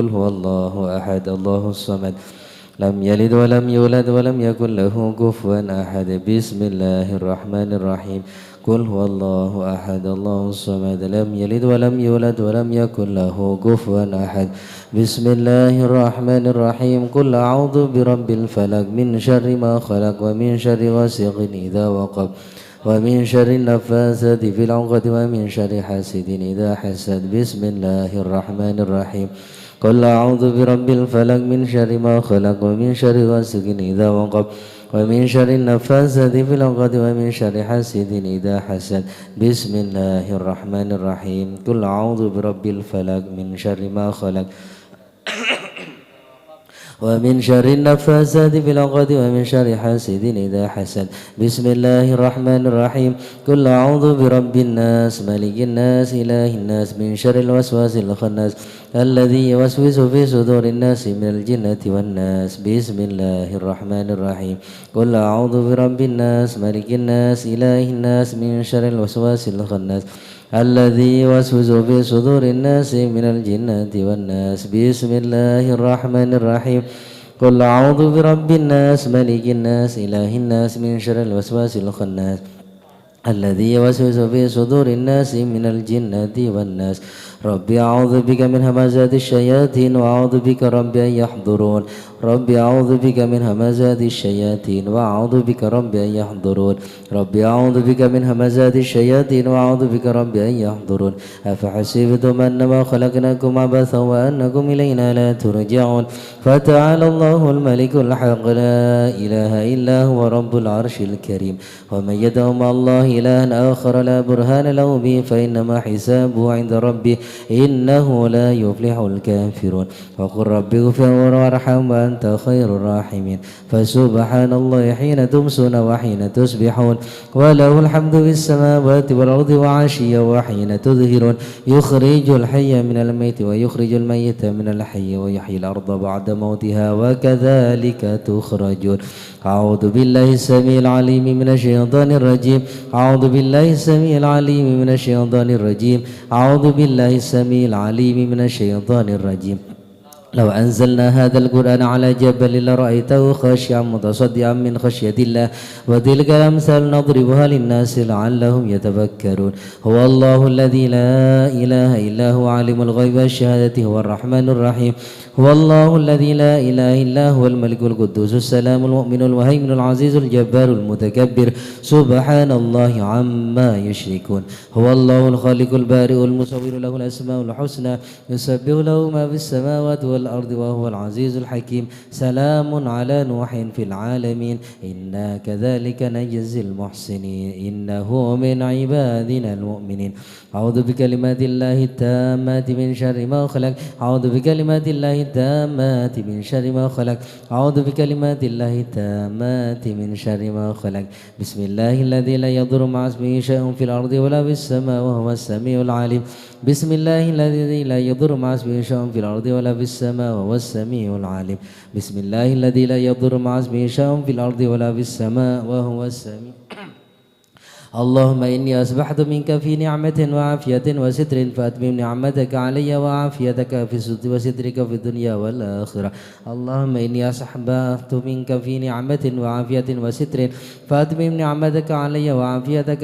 هو الله أحد الله الصمد لم يلد ولم يولد ولم يكن له كفوا أحد بسم الله الرحمن الرحيم قل هو الله أحد الله الصمد لم يلد ولم يولد ولم يكن له كفوا أحد بسم الله الرحمن الرحيم قل أعوذ برب الفلق من شر ما خلق ومن شر غاسق إذا وقب ومن شر النفاثات في العقد ومن شر حاسد إذا حسد بسم الله الرحمن الرحيم قل أعوذ برب الفلق من شر ما خلق ومن شر غاسق إذا وقب ومن شر النفاثات في العقد ومن شر حاسد إذا حسد بسم الله الرحمن الرحيم قل أعوذ برب الفلق من شر ما خلق ومن شر النفاثات في العقد ومن شر حاسد إذا حسد بسم الله الرحمن الرحيم قل أعوذ برب الناس ملك الناس إله الناس من شر الوسواس الخناس الذي يوسوس في صدور الناس من الجنة والناس بسم الله الرحمن الرحيم قل أعوذ برب الناس ملك الناس إله الناس من شر الوسواس الخناس الذي يوسوس في صدور الناس من الجنة والناس بسم الله الرحمن الرحيم قل أعوذ برب الناس ملك الناس إله الناس من شر الوسواس الخناس الذي يوسوس في صدور الناس من الجنة والناس ربي أعوذ بك من همزات الشياطين وأعوذ بك ربي أن يحضرون ربي أعوذ بك من همزات الشياطين وأعوذ بك ربي أن يحضرون ربي أعوذ بك من همزات الشياطين وأعوذ بك ربي أن يحضرون أفحسبتم أنما خلقناكم عبثا وأنكم إلينا لا ترجعون فتعالى الله الملك الحق لا إله إلا هو رب العرش الكريم ومن يدعو مع الله إلها آخر لا برهان له به فإنما حسابه عند ربه إنه لا يفلح الكافرون وقل رب اغفر وارحم وأنت خير الراحمين فسبحان الله حين تمسون وحين تصبحون وله الحمد في السماوات والأرض وعشيا وحين تظهرون يخرج الحي من الميت ويخرج الميت من الحي ويحيي الأرض بعد موتها وكذلك تخرجون أعوذ بالله السميع العليم من الشيطان الرجيم أعوذ بالله السميع العليم من الشيطان الرجيم أعوذ بالله السميع العليم من الشيطان الرجيم لو أنزلنا هذا القرآن على جبل لرأيته خاشعا متصدعا من خشية الله وتلك الأمثال نضربها للناس لعلهم يتفكرون هو الله الذي لا إله إلا هو عالم الغيب والشهادة هو الرحمن الرحيم هو الله الذي لا إله إلا هو الملك القدوس السلام المؤمن المهيمن العزيز الجبار المتكبر سبحان الله عما يشركون هو الله الخالق البارئ المصور له الأسماء الحسنى يسبح له ما في السماوات والأرض وهو العزيز الحكيم سلام على نوح في العالمين إنا كذلك نجزي المحسنين إنه من عبادنا المؤمنين أعوذ بكلمات الله التامات من شر ما خلق أعوذ بكلمات الله التامات من شر ما خلق أعوذ بكلمات الله التامات من شر ما خلق بسم الله الذي لا يضر مع اسمه شيء في الأرض ولا في السماء وهو السميع العليم بسم الله الذي لا يضر مع اسمه شيء في الأرض ولا في السماء وهو السميع العليم بسم الله الذي لا يضر مع اسمه شيء في الأرض ولا في السماء وهو السميع اللهم إني أصبحت منك في نعمة وعافية وستر فأتمم نعمتك علي وعافيتك في وسترك في الدنيا والآخرة اللهم إني أصبحت منك في نعمة وعافية وستر فأتمم نعمتك علي وعافيتك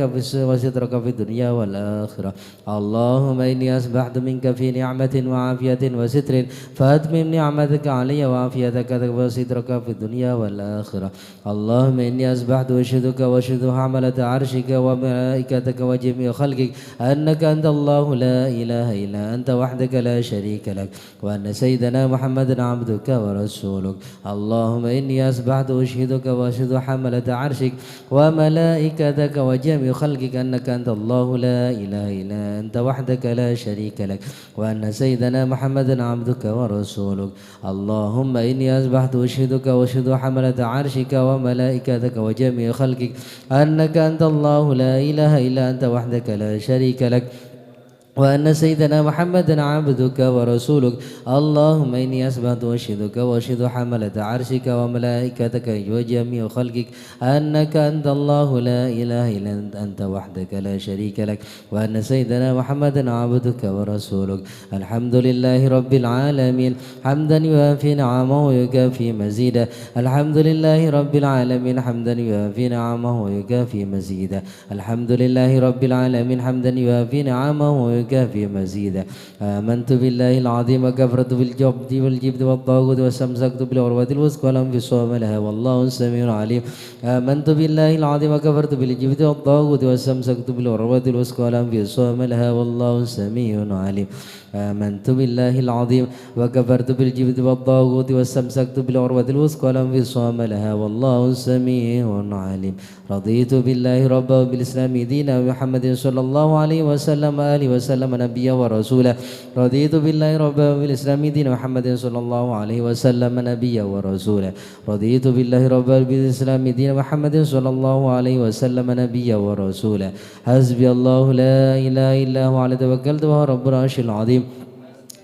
وسترك في الدنيا والآخرة اللهم إني أصبحت منك في نعمة وعافية وستر فأتمم نعمتك علي وعافيتك وسترك في الدنيا والآخرة اللهم إني أصبحت أشهدك وأشهد حملة عرشك وملائكتك وجميع خلقك أنك أنت الله لا إله إلا أنت وحدك لا شريك لك وأن سيدنا محمدا عبدك ورسولك اللهم إني أصبحت أشهدك وأشهد حملة عرشك وملائكتك وجميع خلقك أنك أنت الله لا إله إلا أنت وحدك لا شريك لك وأن سيدنا محمدا عبدك ورسولك اللهم إني أصبحت أشهدك وأشهد حملة عرشك وملائكتك وجميع خلقك أنك أنت الله لا إله إلا أنت وحدك لا شريك لك وأن سيدنا محمدا عبدك ورسولك. اللهم إني أثبت وأشهدك وأشهد حملة عرشك وملائكتك وجميع خلقك أنك أنت الله لا إله إلا أنت وحدك لا شريك لك، وأن سيدنا محمدا عبدك ورسولك. الحمد لله رب العالمين حمدا يوافي نعمه ويكافي مزيدا. الحمد لله رب العالمين حمدا يوافي نعمه ويكافي مزيدا. الحمد لله رب العالمين حمدا يوافي نعمه في مزيدا. آمنت بالله العظيم وكفرت بالجبت والجبت والطاغوت واستمسكت بالعروة الوثقى ولم انفصام لها والله السميع العليم. آمنت بالله العظيم وكفرت بالجبت والطاغوت واستمسكت بالعروة الوثقى ولم انفصام لها والله السميع العليم. آمنت بالله العظيم وكفرت بالجبت والطاغوت واستمسكت بالعروة الوثقى ولم انفصام لها والله سميع عليم. رضيت بالله ربا وبالإسلام دينا ومحمد صلى الله عليه وسلم آله وسلم نبيا ورسولا. رضيت بالله ربا وبالإسلام دينا ومحمد صلى الله عليه وسلم نبيا ورسولا. رضيت بالله ربا وبالإسلام دينا ومحمد صلى الله عليه وسلم نبيا ورسولا. حسبي الله لا إله إلا هو عليه توكلت وهو رب العرش العظيم.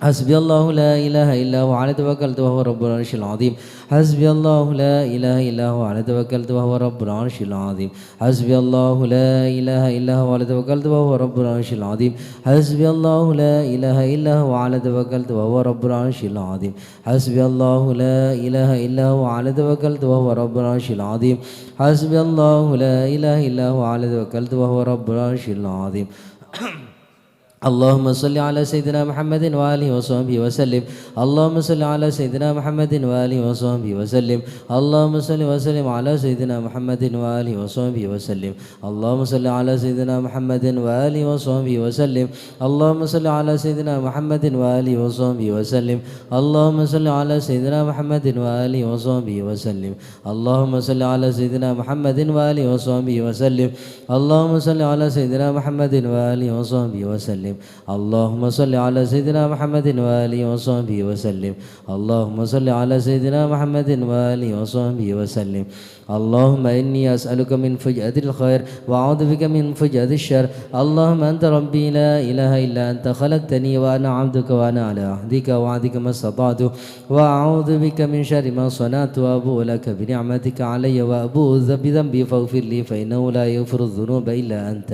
حسبي الله لا إله إلا هو عليه توكلت وهو رب العرش العظيم. حسبي الله لا إله إلا هو عليه توكلت وهو رب العرش العظيم. حسبي الله لا إله إلا هو عليه توكلت وهو رب العرش العظيم. حسبي الله لا إله إلا هو عليه توكلت وهو رب العرش العظيم. حسبي الله لا إله إلا هو عليه توكلت وهو رب العرش العظيم. حسبي الله لا إله إلا هو عليه توكلت وهو رب العرش العظيم. اللهم صل على سيدنا محمد وآله وصحبه وسلم. اللهم صل على سيدنا محمد وآله وصحبه وسلم. اللهم صل وسلم على سيدنا محمد وآله وصحبه وسلم. اللهم صل على سيدنا محمد وآله وصحبه وسلم. اللهم صل على سيدنا محمد وآله وصحبه وسلم. اللهم صل على سيدنا محمد وآله وصحبه وسلم. اللهم صل على سيدنا محمد وآله وصحبه وسلم. اللهم صل على سيدنا محمد وآله وصحبه وسلم. اللهم صل على سيدنا محمد وآله وصحبه وسلم. اللهم صل على سيدنا محمد وآله وصحبه وسلم. اللهم إني أسألك من فجأة الخير وأعوذ بك من فجأة الشر. اللهم أنت ربي لا إله إلا أنت خلقتني وأنا عبدك وأنا على عهدك ووعدك ما استطعت وأعوذ بك من شر ما صنعت وأبوء لك بنعمتك علي وأبوء بذنبي فاغفر لي فإنه لا يغفر الذنوب إلا أنت.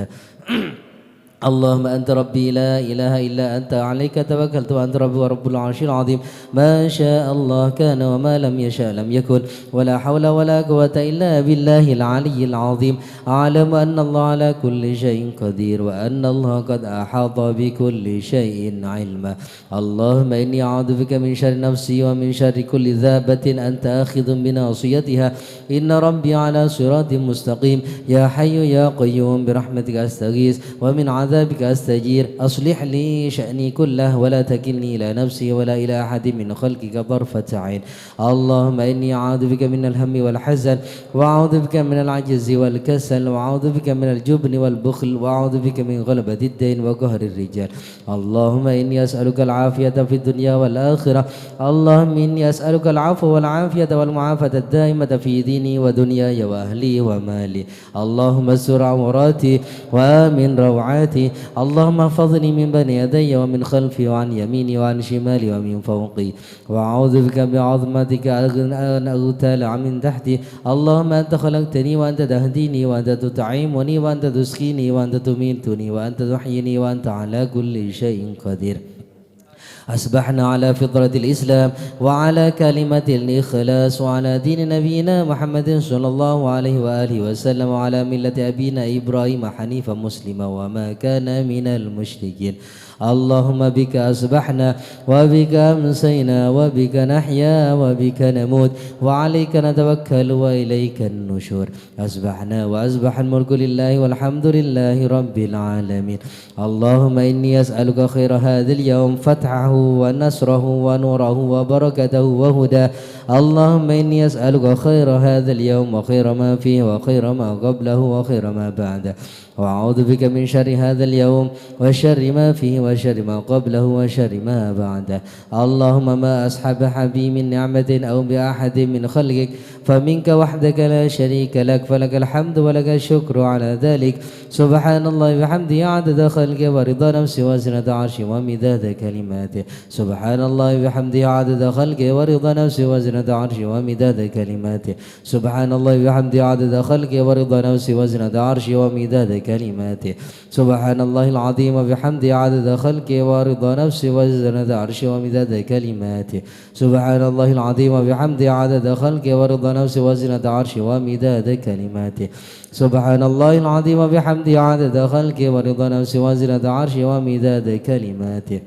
اللهم أنت ربي لا إله إلا أنت عليك توكلت وأنت ربي ورب العرش العظيم. ما شاء الله كان وما لم يشاء لم يكن ولا حول ولا قوة إلا بالله العلي العظيم. أعلم أن الله على كل شيء قدير وأن الله قد أحاط بكل شيء علما. اللهم إني أعوذ بك من شر نفسي ومن شر كل ذابة أنت آخذ بناصيتها إن ربي على صراط مستقيم. يا حي يا قيوم برحمتك أستغيث ومن عذابك أستجير. أصلح لي شأني كله ولا تكلني إلى نفسي ولا إلى أحد من خلقك طرفة عين. اللهم إني أعوذ بك من الهم والحزن وأعوذ بك من العجز والكسل وأعوذ بك من الجبن والبخل وأعوذ بك من غلبة الدين وقهر الرجال. اللهم إني أسألك العافية في الدنيا والآخرة. اللهم إني أسألك العفو والعافية والمعافاة الدائمة في ديني ودنياي وأهلي ومالي. اللهم استر عوراتي وآمن روعاتي. اللهم احفظني من بين يدي ومن خلفي وعن يميني وعن شمالي ومن فوقي. وأعوذ بك بعظمتك أن أغتال من تحتي. اللهم أنت خلقتني وأنت تهديني وأنت تطعمني وأنت تسقيني وأنت تميتني وأنت تحييني وأنت على كل شيء قدير. أصبحنا على فطرة الإسلام وعلى كلمة الإخلاص وعلى دين نبينا محمد صلى الله عليه وآله وسلم وعلى ملة أبينا إبراهيم حنيفا مسلما وما كان من المشركين. اللهم بك أصبحنا وبك أمسينا وبك نحيا وبك نموت وعليك نتوكل وإليك النشور. أصبحنا وأصبح الملك لله والحمد لله رب العالمين. اللهم إني أسألك خير هذا اليوم فتحه ونصره ونوره وبركته وهداه. اللهم إني أسألك خير هذا اليوم وخير ما فيه وخير ما قبله وخير ما بعده. وأعوذ بك من شر هذا اليوم وشر ما فيه وشر ما قبله وشر ما بعده. اللهم ما أصحب حبي من نعمة أو بأحد من خلقك فمنك وحدك لا شريك لك فلك الحمد ولك الشكر على ذلك. سبحان الله بحمده عدد خلقه ورضا نفسه وزنة عرشه ومداد كلماته. سبحان الله بحمده عدد خلقه ورضا نفسه وزنة عرشه ومداد كلماته. سبحان الله بحمده عدد خلقه ورضا نفسه وزنة عرشه ومداد كلماته. سبحان الله العظيم وبحمده عدد خلقه ورضا نفسه وزنة عرشه ومداد كلماته. سبحان الله العظيم وبحمده عدد خلقه ورضا نفسه وزنة عرشه ومداد كلماته. سبحان الله العظيم وبحمده عدد خلقه ورضا نفسه وزنة عرشه ومداد كلماته.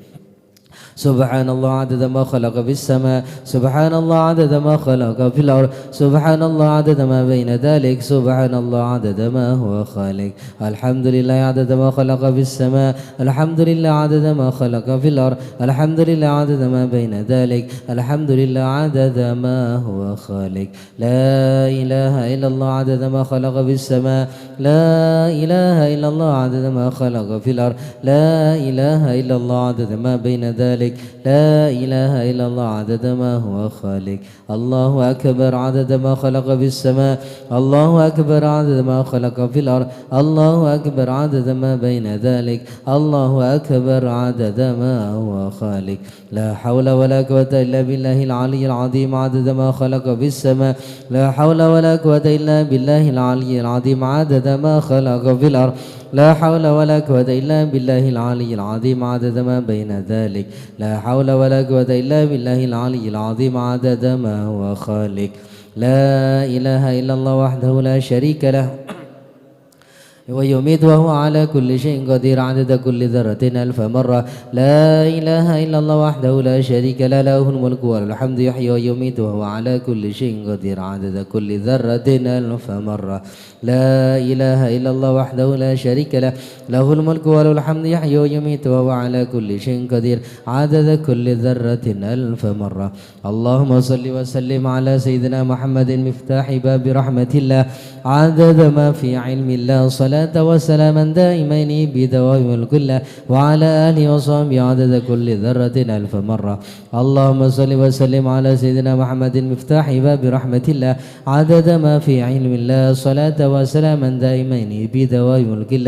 سبحان الله عدد ما خلق في السماء. سبحان الله عدد ما خلق في الأرض. سبحان الله عدد ما بين ذلك. سبحان الله عدد ما هو خالق. الحمد لله عدد ما خلق في السماء. الحمد لله عدد ما خلق في الأرض. الحمد لله عدد ما بين ذلك. الحمد لله عدد ما هو خالق. لا إله إلا الله عدد ما خلق في السماء. لا إله إلا الله عدد ما خلق في الأرض. لا إله إلا الله عدد ما بين ذلك. لا إله إلا الله عدد ما هو خالق. الله أكبر عدد ما خلق في السماء. الله أكبر عدد ما خلق في الأرض. الله أكبر عدد ما بين ذلك. الله أكبر عدد ما هو خالق. لا حول ولا قوة إلا بالله العلي العظيم عدد ما خلق في السماء. لا حول ولا قوة إلا بالله العلي العظيم عدد ما خلق في الأرض. لا حول ولا قوة إلا بالله العلي العظيم عدد ما بين ذلك. لا حول ولا قوة إلا بالله العلي العظيم عدد ما هو خالق. لا إله إلا الله وحده لا شريك له ويميت وهو على كل شيء قدير عدد كل ذرة ألف مرة. لا إله إلا الله وحده لا شريك له له الملك وله الحمد يحيي ويميت وهو على كل شيء قدير عدد كل ذرة ألف مرة. لا إله إلا الله وحده لا شريك له له الملك وله الحمد يحيي ويميت وهو على كل شيء قدير عدد كل ذرة ألف مرة. اللهم صل وسلم على سيدنا محمد مفتاح باب رحمة الله عدد ما في علم الله صلاة وسلاما دائمين بدوام الكل وعلى آله وصحبه عدد كل ذرة ألف مرة. اللهم صل وسلم على سيدنا محمد مفتاح باب رحمة الله عدد ما في علم الله صلاة وسلاما دائمين بدوام الكل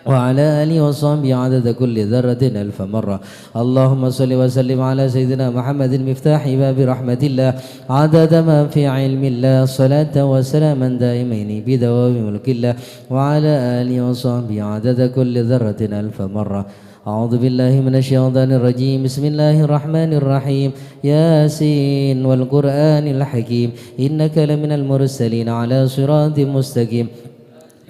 وعلى آله وصحبه عدد كل ذرة ألف مرة. اللهم صل وسلم على سيدنا محمد مفتاح باب رحمة الله عدد ما في علم الله صلاة وسلاما دائمين بدوام ملك الله وعلى آله وصحبه عدد كل ذرة ألف مرة. أعوذ بالله من الشيطان الرجيم. بسم الله الرحمن الرحيم. ياسين والقرآن الحكيم إنك لمن المرسلين على صراط مستقيم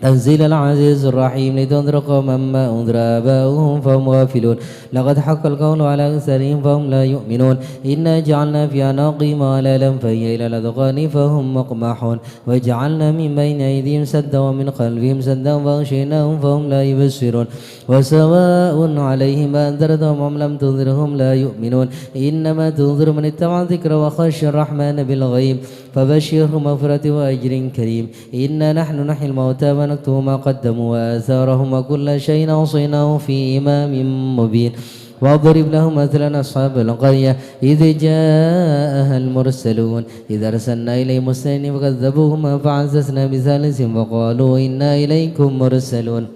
تنزيل العزيز الرحيم لتنذر قوما ما أنذر آباؤهم فهم غافلون. لقد حق القول على أكثرهم فهم لا يؤمنون. إنا جعلنا في أعناقهم أغلالا فهي إلى الأذقان فهم مقمحون وجعلنا من بين أيديهم سدا ومن خلفهم سدا فأغشيناهم فهم لا يبصرون. وسواء عليهم أنذرتهم أم لم تنذرهم لا يؤمنون. إنما تنذر من اتبع الذكر وخشي الرحمن بالغيب فبشره مغفرة وأجر كريم. إنا نحن نحيي الموتى ونكتب ما قدموا وآثارهم وكل شيء أوصيناه في إمام مبين. واضرب لهم مثلا أصحاب القرية إذ جاءها المرسلون إذ أرسلنا إليهم اثنين فكذبوهما فعززنا بثالث وقالوا إنا إليكم مرسلون.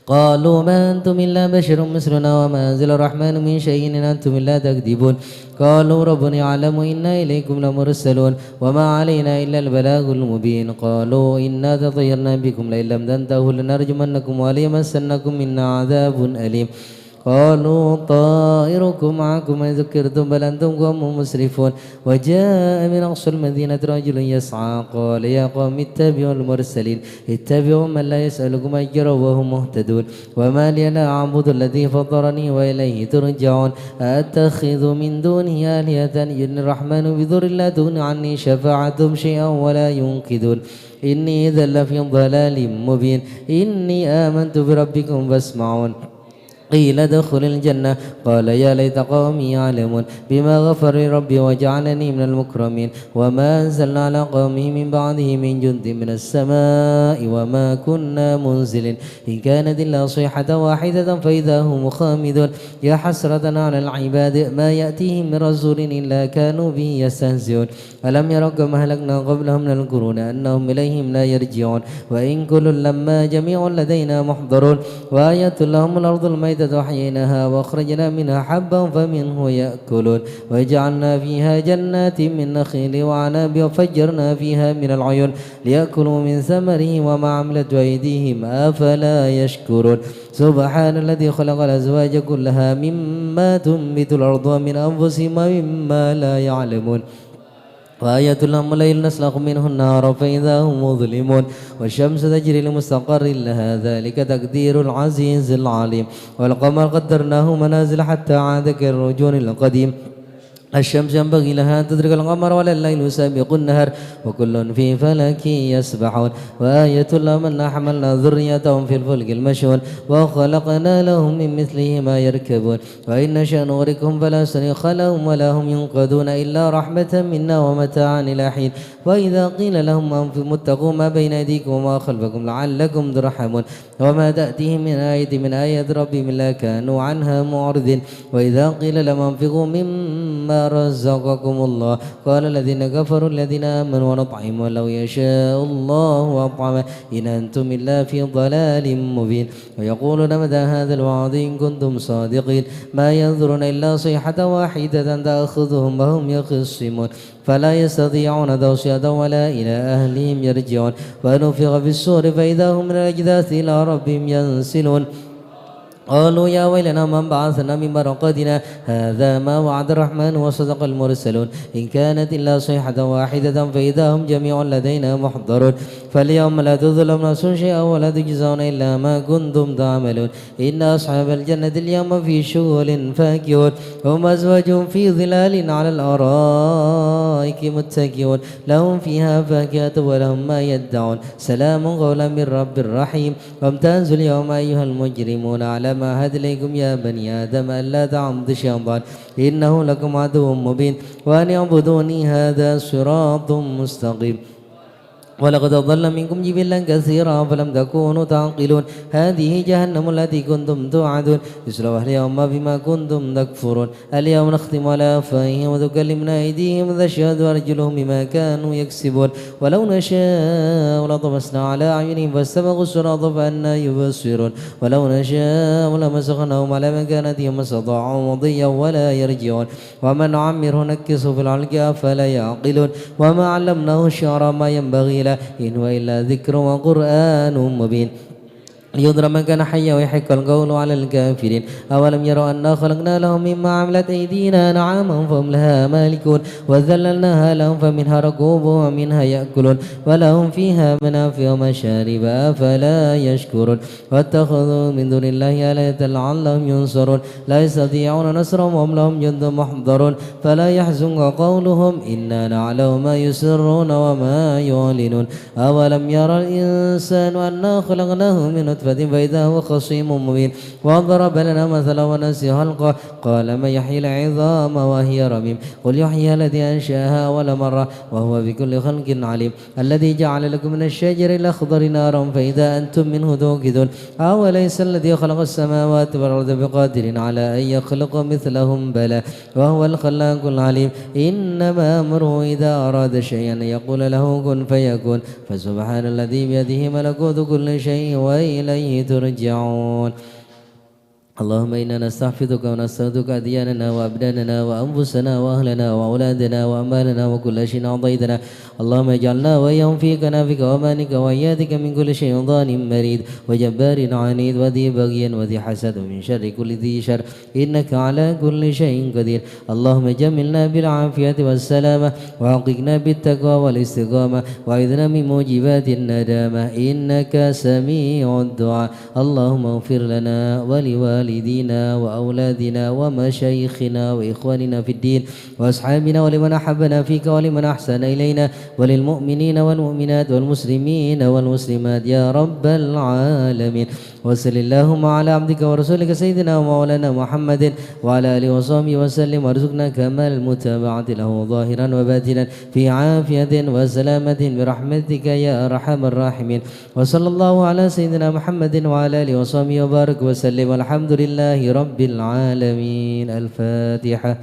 قالوا ما أنتم إلا بشر مثلنا وما أنزل الرحمن من شيء إن أنتم إلا تكذبون. قالوا ربنا يعلم إنا إليكم لمرسلون وما علينا إلا البلاغ المبين. قالوا إنا تطيرنا بكم لئن لم تنتهوا لنرجمنكم وليمسنكم منا عذاب أليم. قالوا طائركم معكم إن ذكرتم بل أنتم قوم مسرفون. وجاء من أقصى المدينة رجل يسعى قال يا قوم اتبعوا المرسلين اتبعوا من لا يسألكم أجرا وهم مهتدون. وما لي لا أعبد الذي فطرني وإليه ترجعون. أتخذ من دونه آلهة إن الرحمن بضر لا تغن عني شفاعتهم شيئا ولا ينقذون. إني إذا لفي ضلال مبين. إني آمنت بربكم فاسمعون. قيل ادخل الجنة قال يا ليت قومي يعلمون بما غفر لي ربي وجعلني من المكرمين وما أنزلنا على قومه من بعده من جند من السماء وما كنا منزلين إن كانت إلا صيحة واحدة فإذا هم خامدون يا حسرة على العباد ما يأتيهم من رسول إلا كانوا به يستهزئون ألم يروا كما أهلكنا قبلهم من القرون أنهم إليهم لا يرجعون وإن كل لما جميع لدينا محضرون وآية لهم الأرض الميتة أحييناها وأخرجنا منها حبا فمنه يأكلون وجعلنا فيها جنات من نخيل وعناب وفجرنا فيها من العيون ليأكلوا من ثمره وما عملت أيديهم أفلا يشكرون سبحان الذي خلق الأزواج كلها مما تنبت الأرض ومن أنفسهم ومما لا يعلمون وآية لهم الليل نسلخ منه النهار فإذا هم مظلمون والشمس تجري لمستقر لها ذلك تقدير العزيز العليم والقمر قدرناه منازل حتى عاد كالرجون القديم الشمس ينبغي لها أن تدرك القمر ولا الليل سابق النهر وكل في فلك يسبحون وآية لهم أنا حملنا ذريتهم في الفلك المشحون وخلقنا لهم من مثله ما يركبون وإن نشأ نغرقهم فلا صريخ لهم ولا هم ينقذون إلا رحمة منا ومتاعا إلى حين وإذا قيل لهم أنفقوا اتقوا ما بين أيديكم وما خلفكم لعلكم ترحمون وما تأتيهم من آية ربهم إلا كانوا عنها معرضين وإذا قيل لهم أنفقوا مما رزقكم الله قال الذين كفروا الذين آمنوا ونطعم ولو يشاء الله أطعمه إن أنتم إلا في ضلال مبين ويقولون متى هذا الوعد إن كنتم صادقين ما ينظرون إلا صيحة واحدة تأخذهم وهم يخصمون فلا يستطيعون توصية ولا إلى أهلهم يرجعون ونفخ في الصور فإذا هم من الأجداث إلى ربهم ينسلون قالوا يا ويلنا من بعثنا من مرقدنا هذا ما وعد الرحمن وصدق المرسلون إن كانت إلا صيحة واحدة فإذا هم جميع لدينا محضرون فاليوم لا تظلم نفس شيئا ولا تجزون إلا ما كنتم تعملون إن أصحاب الجنة اليوم في شغل فاكهون هم أزواجهم في ظلال على الأرائك متكئون لهم فيها فاكهة ولهم ما يدعون سلام قولا من رب رحيم وامتازوا اليوم أيها المجرمون على ما عهد إليكم يا بني آدم ألا تعبدوا الشيطان إنه لكم عدو مبين وأن اعبدوني هذا صراط مستقيم ولقد ضل منكم جبلا كثيرا فلم تكونوا تعقلون هذه جهنم التي كنتم توعدون اصلوها اليوم بما كنتم تكفرون اليوم نختم على أفواههم وتكلمنا أيديهم وتشهد أرجلهم بما كانوا يكسبون ولو نشاء لطمسنا على أعينهم فاستبقوا الصراط فأنى يبصرون ولو نشاء لمسخناهم على مكانتهم ما استطاعوا مضيا ولا يرجعون ومن نعمره نكسه في العلق أفلا يعقلون وما علمناه الشعر ما ينبغي إن هو إلا ذكر وقرآن مبين لينذر من كان حيا ويحق القول على الكافرين أولم يروا أنا خلقنا لهم مما عملت أيدينا نعاما فهم لها مالكون وذللناها لهم فمنها ركوبهم ومنها يأكلون ولهم فيها منافع ومشارب أفلا يشكرون واتخذوا من دون الله آلهة لعلهم ينصرون لا يستطيعون نصرهم وهم لهم جند محضرون فلا يحزنك قولهم إنا نعلم ما يسرون وما يعلنون أولم يرى الإنسان أنا خلقناه من نطفة فإذا هو خصيم مبين وضرب لنا مثلا ونسي خلقه قال من يحيي العظام وهي رميم قل يحييها الذي أنشأها أول مرة وهو بكل خلق عليم الذي جعل لكم من الشجر الأخضر نارا فإذا أنتم منه توقدون أوليس الذي خلق السماوات والأرض بقادر على أن يخلق مثلهم بلى وهو الخلاق العليم إنما أمره إذا أراد شيئا يقول له كن فيكون فسبحان الذي بيده ملكوت كل شيء وإليه ترجعون اللهم إنا نستحفظك ونستودعك أدياننا وأبداننا وأنفسنا وأهلنا وأولادنا وأمالنا وكل شيء أعطيتنا اللهم اجعلنا وإياهم في كنافك وأمانك وإيادك من كل شيطان مريد وجبار عنيد وذي بغي وذي حسد ومن شر كل ذي شر إنك على كل شيء قدير اللهم جملنا بالعافية والسلامة وحققنا بالتقوى والاستقامة وأعذنا من موجبات الندامة إنك سميع الدعاء اللهم اغفر لنا ولوالدنا والدينا وأولادنا ومشايخنا وإخواننا في الدين وأصحابنا ولمن أحبنا فيك ولمن أحسن إلينا وللمؤمنين والمؤمنات والمسلمين والمسلمات يا رب العالمين. وصل اللهم على عبدك ورسولك سيدنا ومولانا محمد وعلى آله وصحبه وسلم وارزقنا كمال المتابعة له ظاهرا وباطنا في عافية وسلامة برحمتك يا أرحم الراحمين. وصلى الله على سيدنا محمد وعلى آله وصحبه وبارك وسلم والحمد لله رب العالمين. الفاتحة.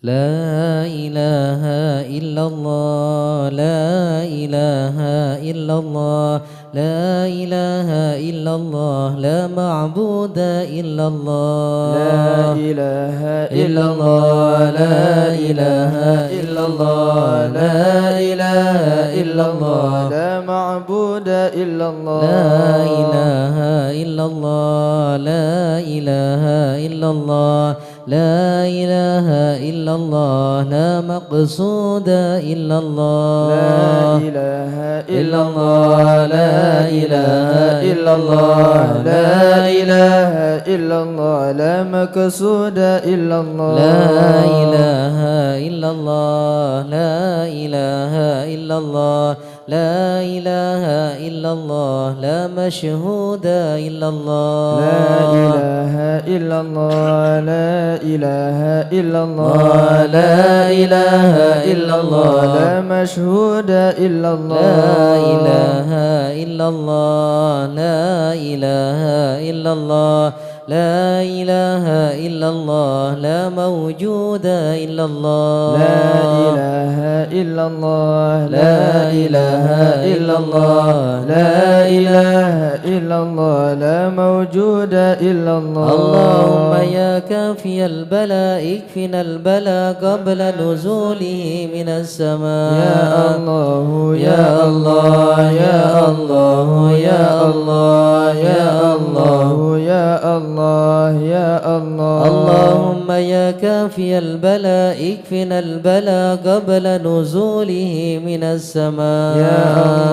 لا إله إلا الله لا إله إلا الله لا إله إلا الله لا معبود إلا الله لا إله إلا الله لا إله إلا الله لا إله إلا الله لا معبود إلا الله لا إله إلا الله لا إله إلا الله لا إله إلا الله لا مقصود إلا الله لا إله إلا الله لا إله إلا الله لا إله إلا الله لا مقصود إلا الله لا إله إلا الله لا إله إلا الله لا إله إلا الله لا مشهود إلا الله لا إله إلا الله لا إله إلا الله لا إله إلا الله لا مشهود إلا الله لا إله إلا الله لا إله إلا الله لا إله إلا الله لا موجود إلا الله لا إله إلا الله لا إله إلا الله لا إله إلا الله لا موجود إلا الله اللهم يا كافي البلاء اكفنا البلاء قبل نزوله من السماء يا الله يا الله يا الله يا الله يا الله يا الله يا الله اللهم يا كافي البلاء اكفنا البلاء قبل نزوله من السماء يا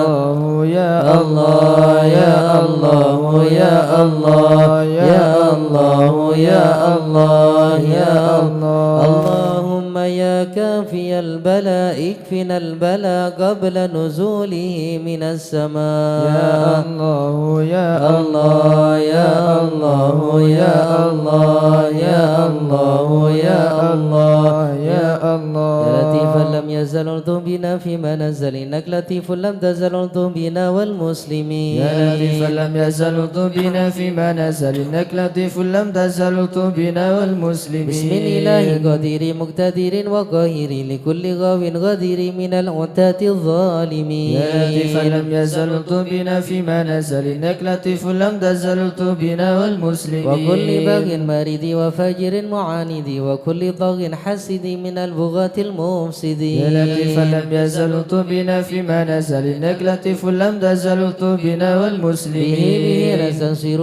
الله يا الله يا الله يا الله يا الله يا الله يا الله اللهم يا كافي البلاء اكفنا البلاء قبل نزوله من السماء يا الله يا الله يا الله يا الله يا الله يا الله يا الله يا لطيفا لم يزل ارض بنا فيما نزل إنك لطيف لم تزل ارض بنا والمسلمين يا لطيفا لم يزل ارض بنا فيما نزل إنك لطيف لم تزل ارض بنا والمسلمين بسم الإله قدير مقتدر وقاهر لكل غاو غدير من العتاة الظالمين يا لطيفا لم يزل ارض بنا فيما نزل إنك لطيف لم تزل ارض بنا والمسلمين وكل باغ مريد وفاجر معاند وكل طاغ حسد من البغاة المفسدين يا لطيفا لم يزل ارض بنا فيما نزل إنك لطيف لم تزل ارض بنا والمسلمين به نستنصر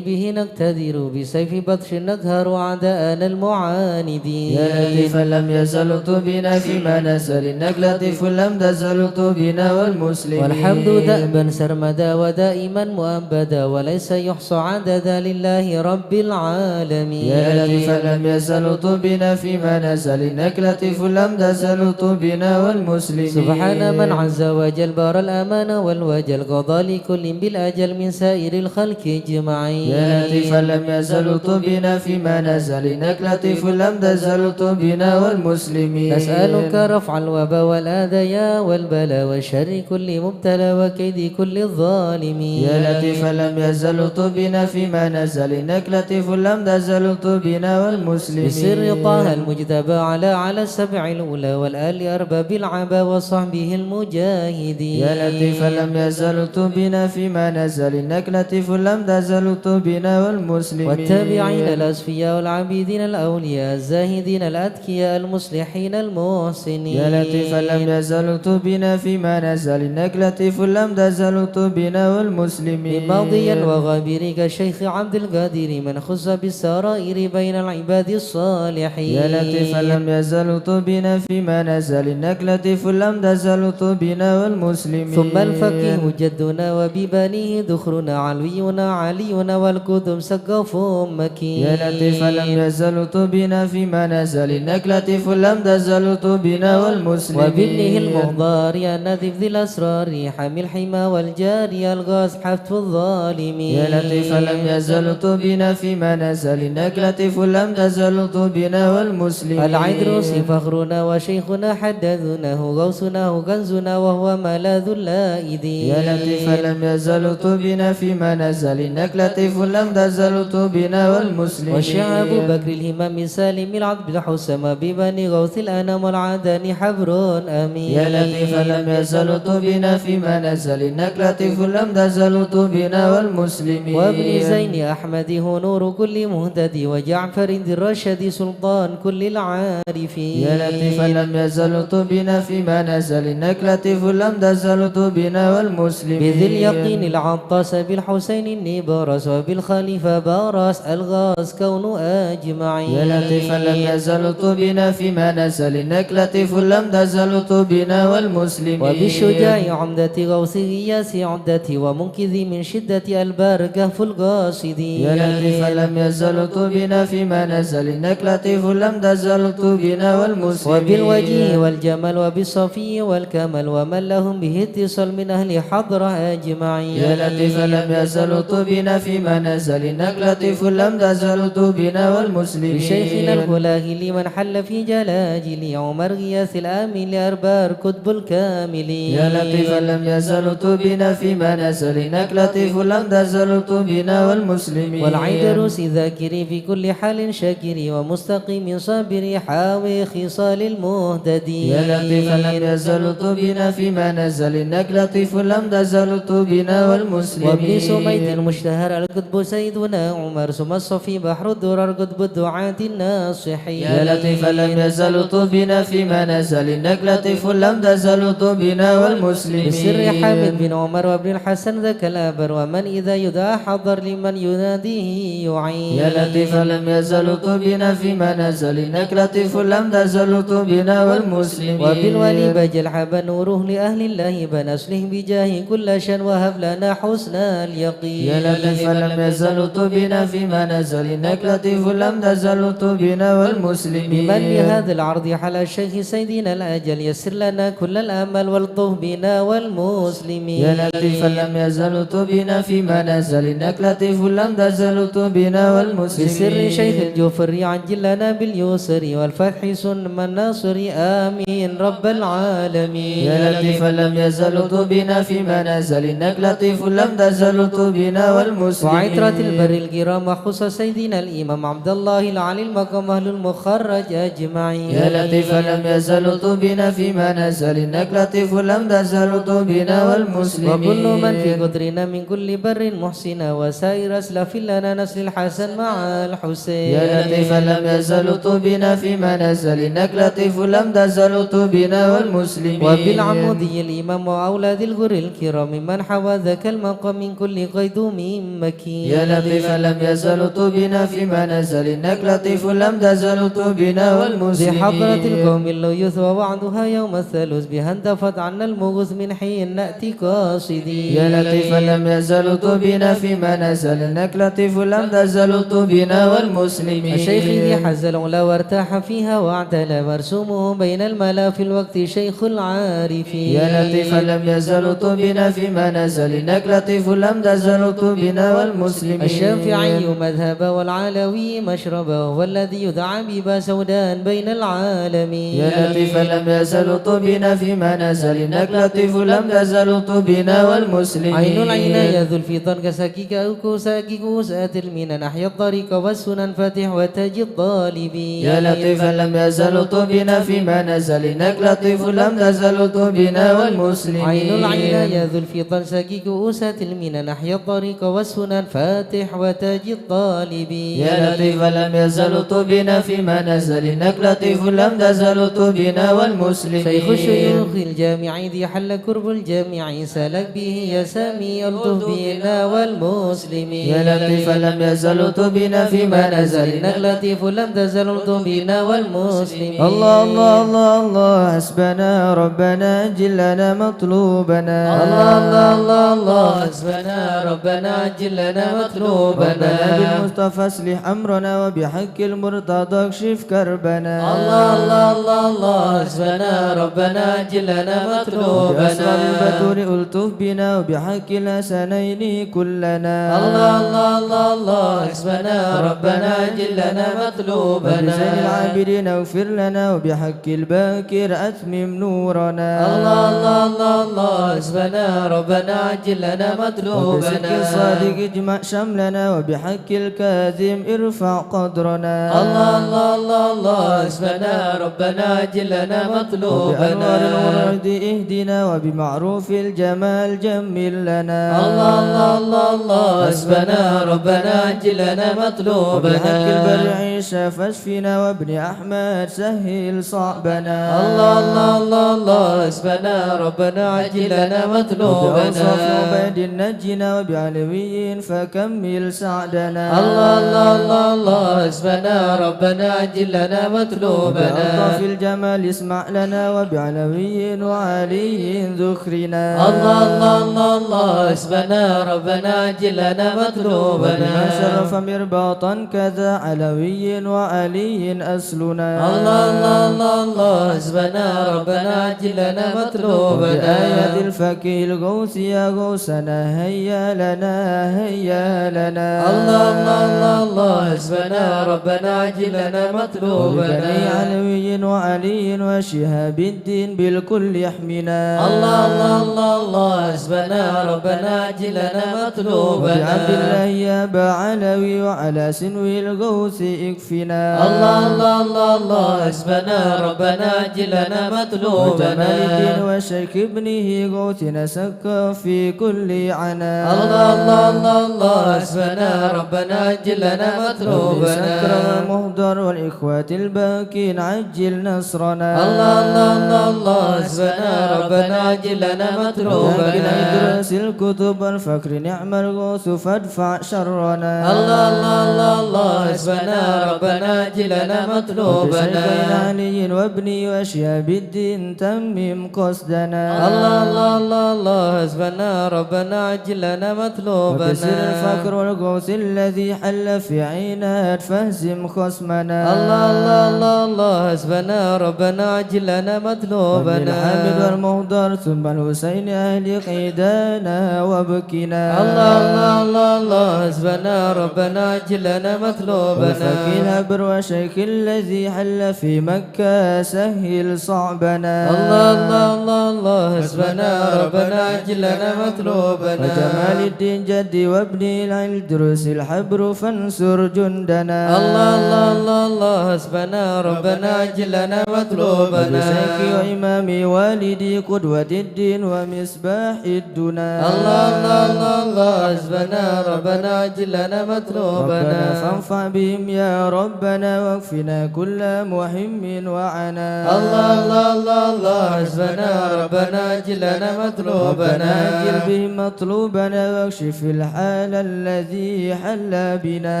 به نقتدر بسيف بطش نقهر أعداءنا المعاندين يا لطيفا لم يزل ارض بنا فيما نزل إنك لطيف لم تزل ارض بنا والمسلمين والحمد دأبا سرمدا ودائما مؤبدا وليس يحصى عددا لله رب العالمين يا لطيفا لم يزل ارض بنا فيما نزل إنك لطيف لم تزل ارض بنا والمسلمين سبحان من عز وجل بار الأمان والوجل قضى لكل بالأجل من سائر الخلق اجمعين يا لطيفا لم يزل ارض بنا فيما نزل إنك لطيف لم تزل ارض بنا والمسلمين نسألك رفع الوبا والآذى والبلاء وشر كل مبتلى وكيد كل الظالمين يا لطيفا لم يزل ارض بنا فيما نزل إنك لطيف لم تزل ارض بنا والمسلمين بسر طه المجتبى على السبع الأولى الأولى والآل أرباب العبا وصحبه المجاهدين يا لطيفا لم يزل بنا فيما نزل إنك لطيف لم تزل بنا والمسلمين والتابعين الأصفياء والعبيدين الأولياء الزاهدين الأتقياء المصلحين المحسنين يا لطيفا لم يزل بنا فيما نزل إنك لطيف لم تزل بنا والمسلمين من ماضي وغابر كالشيخ عبد القادر من خص بالسرائر بين العباد الصالحين يا لطيفا لم يزل بنا فيما نزل إنك لطيف لم تزل بنا والمسلمين ثم الفقيه جدنا وببانيه دخرنا علوينا علينا والكتب سقف مكين يا لطيفا لم يزل بنا فيما نزل إنك لطيف لم تزل بنا والمسلمين وبابنه المغضار يا نذف ذي الأسرار حامي الحمى والجاري الغاز حفظ الظالمين يا لطيفا لم يزل بنا فيما نزل إنك لطيف لم تزل بنا والمسلمين العدروس فخرنا وشيخنا حدثناه غوثنا كنزنا وهو ملاذ اللائدين يا لطيفا لم يزل بنا فيما نزل إنك لطيف لم تزل بنا والمسلمين وشعب بكر الهمام سالم العبد الحسام ببني غوث الأنام والعدن حبر أمين يا لطيفا لم يزل بنا فيما نزل إنك لطيف لم تزل بنا والمسلمين وابن زين أحمد هو نور كل مهتدي وجعفر ذي الرشد سلطان كل العارفين يا لطيفا لم يزل بنا فيما نزل إنك لطيف لم تزل بنا والمسلمين بذي اليقين العطاس بالحسين النبرس وبالخليفة بارس الغاز كون أجمعين يا لطيفا لم يزل بنا فيما نزل إنك لطيف لم تزل بنا والمسلمين وبالشجاع عمدة غوث غياس عدتي ومنقذ من شدة البار كهف القاصدين يا لطيفا لم يزل بنا فيما نزل إنك لطيف لم تزل بنا والمسلمين وبالوجه والجمال وبالصفي والكمال ومن لهم به اتصال من أهل حضرة أجمعين يا لطيفا لم يزل بنا فيما نزل إنك لطيف لم تزل بنا والمسلمين بشيخنا الهلاه لمن حل في جلاجل عمر غياث الآمن لأربار كتب الكاملين يا لطيفا لم يزل بنا فيما نزل إنك لطيف لم تزل بنا والمسلمين والعيدروس ذاكري في كل حال شاكري ومستقيم صابري حاوي خصال المهتدين يا لطيفا لم يزل بنا فيما نزل إنك لطيف لم تزل بنا والمسلمين وابن سميت المشتهر الكتب سيدنا عمر ثم الصفي بحر الدرر كتب الدعاة الناصحين يا لطيفا لم يزل بنا فيما نزل إنك لطيف لم تزل بنا والمسلمين بسر حامد بن عمر وابن الحسن ذاك الأبر ومن إذا يدعى حضر لمن يناديه يعين يا لطيفا لم يزل بنا فيما نزل إنك لطيف لم تزل بنا والمسلمين وبالولي بجل حب نوره لأهل الله بن أصلح بجاه كل شان وهب لنا حسن اليقين يا لطيفا لم يزل بنا فيما نزل إنك لطيف لم تزل بنا والمسلمين بمن بهذا العرض حل الشيخ سيدنا الأجل يسر لنا كل الأمل والطه بنا والمسلمين يا لطيفا لم يزل بنا فيما نزل إنك لطيف لم تزل بنا والمسلمين بسر شيخ الجوفر عجل لنا باليسر والفتح سنم الناصر آمين رب العالمين يا لطيفا لم يزل بنا فيما نزل إنك لطيف لم تزل بنا والمسلمين وعترة البر الكرام خص سيدنا الإمام عبد الله العلي المقام أهل المخرج أجمعين يا لطيفا لم يزل بنا فيما نزل إنك لطيف لم تزل بنا والمسلمين وكل من في قدرنا من كل بر محسنا وسائر أسلف لنا نسل الحسن مع الحسين يا لطيفا لم يزل بنا فيما نزل إنك لطيف لم تزل بنا والمسلمين وبالعمودي الإمام وأولاد الغر الكرام من حوى ذاك المقام من كل قيدوم مكين يا لطيفا لم يزل بنا فيما نزل إنك لطيف لم تزل بنا والمسلمين بحضرة القوم الليث ووعدها يوم الثالوث بها انتفت عنا المغث من حين نأتي قاصدين يا لطيفا لم يزل بنا فيما نزل إنك لطيف لم تزل بنا والمسلمين الشيخ ذي حز العلا وارتاح فيها واعتلى مرسومه بين الملا في الوقت شيخ العارفين يا لطيفا لم يزل بنا فيما نزل إنك لطيف لم تزل بنا والمسلمين الشافعي مذهبا والعلوي مشربا والذي يدعى ببا سودان بين العالمين يا لطيفا لم يزل بنا فيما نزل إنك لطيف لم تزل بنا والمسلمين عين العناية ذو الفطن كسكيك أو كوساكي كوسات المنى نحيا الطريق والسنن فاتح وتاج الطالبين يا لطيفا لم يزل بنا بنا فيما نزل إنك لطيف لم تزل الطف بنا والمسلمين. عين العين يا ذو الفطن سكي كؤوسات المنى نحيا الطريق والسنن فاتح وتاج الطالبين. يا لطيف لم يزل الطف بنا فيما نزل إنك لطيف لم تزل الطف بنا والمسلمين. شيخ الشيوخ الجامع ذي حل كرب الجامع سلك به يا سامي الطف بنا والمسلمين. يا لطيف لم يزل الطف بنا فيما نزل إنك لطيف لم تزل الطف بنا والمسلمين. الله الله الله الله حسبنا ربنا أجل لنا مطلوبنا. الله الله الله الله حسبنا ربنا أجل لنا مطلوبنا. بالمصطفى اصلح أمرنا وبحق المرتضى اكشف كربنا. الله الله الله الله حسبنا ربنا أجل لنا مطلوبنا. بأسرار البتول ألطف بنا وبحق الحسنين كلنا. الله الله الله الله حسبنا ربنا أجل لنا مطلوبنا. وبزين العابدين اغفر لنا وبحق الباكر أتمم نورنا. الله الله الله الله حسبنا ربنا أجل لنا مطلوبنا. وبصدق الصادق اجمع شملنا وبحق الكاذب ارفع قدرنا. الله الله الله الله حسبنا ربنا أجل لنا مطلوبنا. وبأنوار الورد اهدنا وبمعروف الجمال جمل لنا. الله الله الله الله حسبنا ربنا أجل لنا مطلوبنا. وبحق البر عيشة فاشفنا وابن أحمد سهل صعبنا. الله الله الله الله حسبنا ربنا أجل لنا مطلوبنا. وبأوصاف عبيد نجنا وبعلوي فكمل سعدنا. الله الله الله الله حسبنا ربنا أجل لنا مطلوبنا. وبألطاف الجمال اسمع لنا وبعلوي وعلي ذكرنا. الله الله الله الله حسبنا ربنا أجل لنا مطلوبنا. وبما شرف مرباطا كذا علوي وعلي أسلنا. الله الله الله الله حسبنا ربنا أجل لنا مطلوبنا. وبآية الفكي الغوث يا غوثنا هيا لنا هيا لنا. الله الله الله الله حسبنا ربنا أجل لنا مطلوبنا. وبني علوي وعلي وشهاب الدين بالكل يحمنا. الله الله الله الله حسبنا ربنا أجل لنا مطلوبنا. وبعبد الله يا أبا علوي وعلى سنوي الغوث اكفنا. الله الله الله الله حسبنا ربنا أجل لنا مطلوبنا. وجمال الدين والشيخ ابنه غوثنا سك في كل عنا. الله الله الله الله حسبنا ربنا أجل لنا مطلوبنا. سكر المهدر والإخوة الباكين عجل نصرنا. الله الله الله الله حسبنا ربنا أجل لنا مطلوبنا. لكن ادرس الكتب الفكر نعم الغوث فادفع شرنا. الله الله الله الله حسبنا ربنا أجل لنا مطلوبنا. بين علي وابني وشهاب الدين تمم قصدنا. الله الله الله الله حسبنا ربنا أجل لنا مطلوبنا. وبسر الفقر والغوث الذي حل في عينات فهزم خصمنا. الله الله الله الله حسبنا ربنا أجل لنا مطلوبنا. وبالحامد والمهدر ثم الحسين أهل قيدانا وابكنا. الله الله الله الله حسبنا ربنا أجل لنا مطلوبنا. وفكي الهبر وشيخ الذي حل في مكة سهل صعبنا. الله الله الله الله حسبنا ربنا أجل لنا مطلوبنا. وجمال الدين جدي وابني العلم دروس الحبر فانصر جندنا. الله الله الله الله حسبنا ربنا أجل لنا مطلوبنا. وبشيخي وإمامي والدي قدوة الدين ومصباح الدنا. الله الله الله الله حسبنا ربنا أجل لنا مطلوبنا. ربنا فانفع بهم يا ربنا واكفنا كل مهم وعنا. الله الله الله الله حسبنا ربنا أجل لنا مطلوبنا. ربنا أجل بهم مطلوبنا واكشف الحال الذي حل بنا.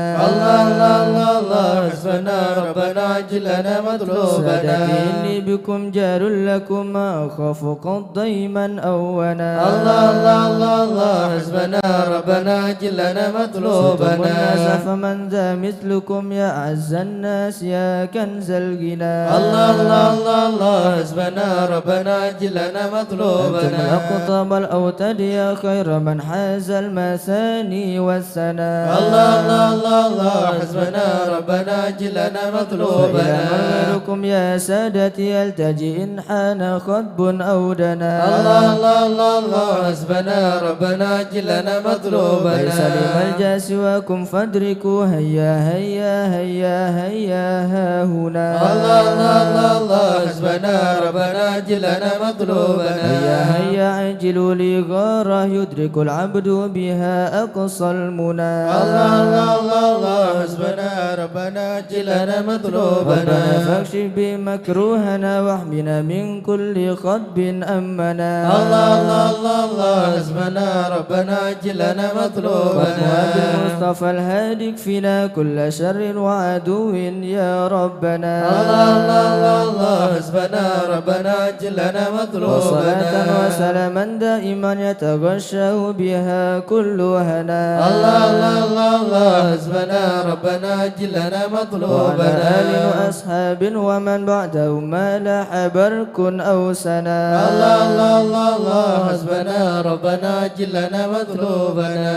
الله الله الله الله حسبنا ربنا أجل لنا مطلوبنا. سادتي إني بكم جار لكم ما أخاف قد ضيما أونا. الله الله الله الله حسبنا ربنا أجل لنا مطلوبنا. الناس فمن ذا مثلكم يا أعز الناس يا كنز الغنى. الله الله الله الله حسبنا ربنا أجل لنا مطلوبنا. أنتم الأقطاب الأوتاد يا خير من حاز المثاني والثنى. الله الله الله الله حسبنا ربنا أجل لنا مطلوبنا. فإلى من غيركم يا سادتي التجئ إن حان خطب أو دنا. الله الله الله الله حسبنا ربنا أجل لنا مطلوبنا. ليس لملجأ سواكم فادركوا هيا هيا هيا هيا ها هنا. الله الله الله الله حسبنا ربنا عجل لنا مطلوبنا هيا هيا عجلوا لي غارة يدرك العبد بها أقصى المنى الله الله الله الله حسبنا ربنا عجل لنا مطلوبنا فاكشف بمكروهنا واحمنا من كل خطب أمنا الله الله الله الله حسبنا ربنا عجل لنا مطلوبنا بالمصطفى الهادي اكفنا كل شر وعدو يا ربنا الله الله الله الله حسبنا ربنا عجل لنا مطلوبنا وصلاة وسلاما دائما يتغشى بها كل هنا الله الله الله الله حسبنا ربنا عجل لنا مطلوبنا وعلى آل وأصحاب ومن بعدهم ما لاح برك أو سنا الله الله الله الله حسبنا ربنا عجل لنا مطلوبنا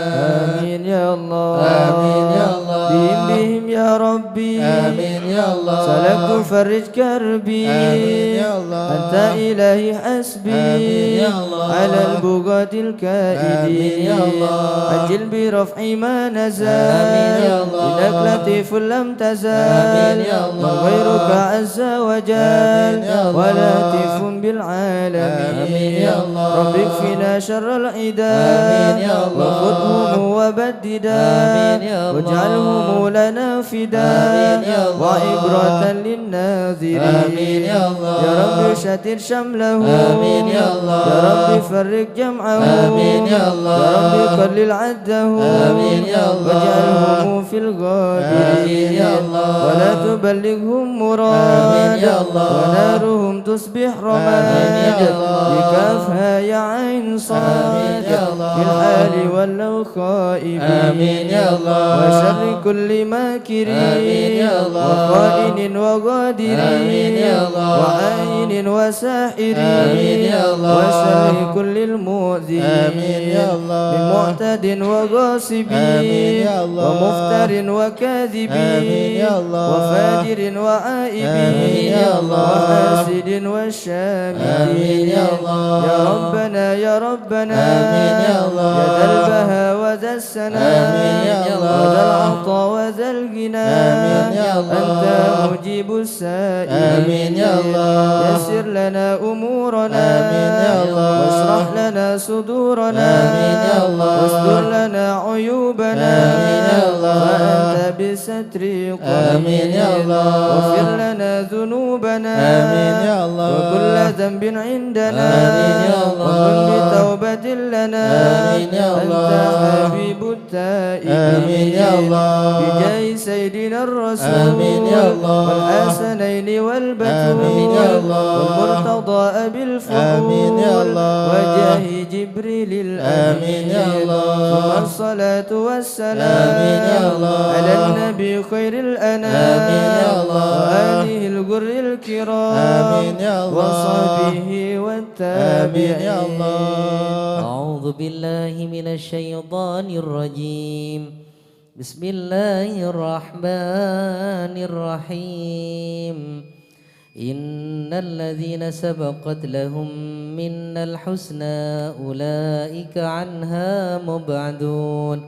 آمين يا الله آمين يا الله بهم يا ربي آمين يا الله سلكت فرج كربي آمين يا الله أنت إلهي حسبي آمين يا الله على البغاة الكائدين آمين يا الله أجل برفع ما نزل آمين يا الله إنك لطيف لم تزال آمين يا الله غيرك عز وجل ولطيف بالعالمين آمين يا الله رب اكفنا شر العدا آمين يا الله وخذهم وبددا آمين يا الله واجعلهم لنا فدا آمين يا الله وعبرة للناظرين آمين يا الله يا رب شتت شمله آمين يا الله يا رب فرق جمعه آمين يا الله يا رب قلل عده آمين يا الله واجعلهم في الغابرين آمين يا الله ولا تبلغهم مراد آمين يا الله ونارهم تصبح رماد بكافها يا عين صاد في الحال ولو خائبين آمين يا الله وشر كل ماكر آمين يا الله وخائن وغادر آمين يا الله وعين وساحر آمين يا الله وشر كل المؤذين آمين يا الله بمعتد وغاصب آمين يا الله ومفتر وكاذب آمين يا الله وفاجر وعائب آمين يا الله وحاسد وشامت آمين يا الله يا ربنا يا ربنا آمين يا الله يا ذا البهاء وذا السنا آمين يا الله وذا العطاء وذا الغنى آمين يا الله أنت مجيب السائلين آمين يا الله يسر لنا أمورنا آمين يا الله واشرح لنا صدورنا آمين يا الله واستر لنا عيوبنا آمين يا الله فأنت بستر آمين يا الله واغفر لنا ذنوبنا آمين يا الله وكل ذنب عندنا آمين يا الله وكن بتوبة لنا آمين يا الله أنت حبيب التائبين آمين يا الله بجاه سيدنا الرسول آمين يا الله والحسنين والبتول آمين يا الله والمرتضى أبي الفضول آمين يا الله وجاه جبريل الآمين يا الله ثم الصلاة والسلام آمين يا الله على النبي خير الأنام آمين يا الله وآله الغر الكرام آمين يا الله وصحبه والتابعين يا الله أعوذ بالله من الشيطان الرجيم بسم الله الرحمن الرحيم إن الذين سبقت لهم منا الحسنى أولئك عنها مبعدون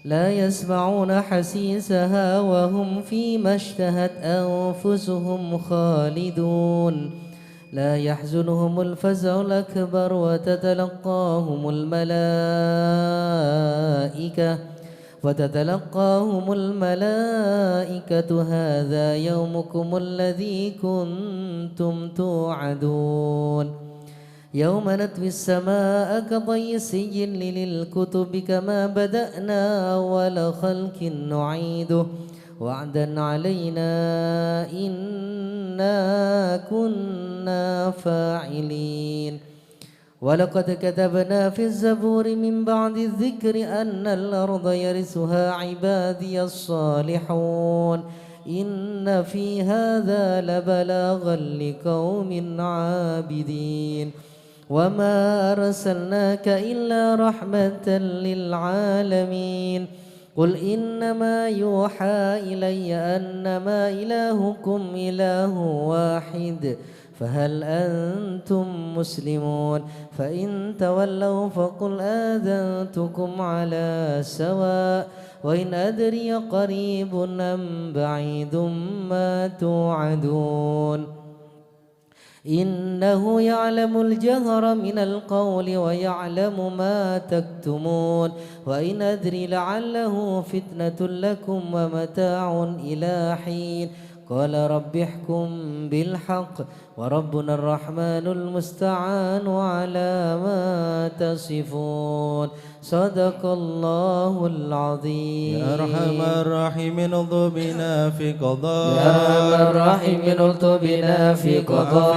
لا يسمعون حسيسها وهم فيما اشتهت أنفسهم خالدون لا يحزنهم الفزع الأكبر وتتلقاهم الملائكة هذا يومكم الذي كنتم توعدون يوم نطوي السماء كطي السجل للكتب كما بدأنا أول خلق نعيده وعدا علينا إنا كنا فاعلين ولقد كتبنا في الزبور من بعد الذكر أن الأرض يرثها عبادي الصالحون إن في هذا لبلاغا لقوم عابدين وما أرسلناك إلا رحمة للعالمين قل إنما يوحى إلي أنما إلهكم إله واحد فهل أنتم مسلمون فإن تولوا فقل آذنتكم على سواء وإن أدري قريب أم بعيد ما توعدون إنه يعلم الجهر من القول ويعلم ما تكتمون وإن أدري لعله فتنة لكم ومتاع إلى حين قال رب احكم بالحق وربنا الرحمن المستعان على ما تصفون صدق الله العظيم. يا أرحم الراحمين الطف بنا في قضاء يا أرحم الراحمين الطف بنا في قضاء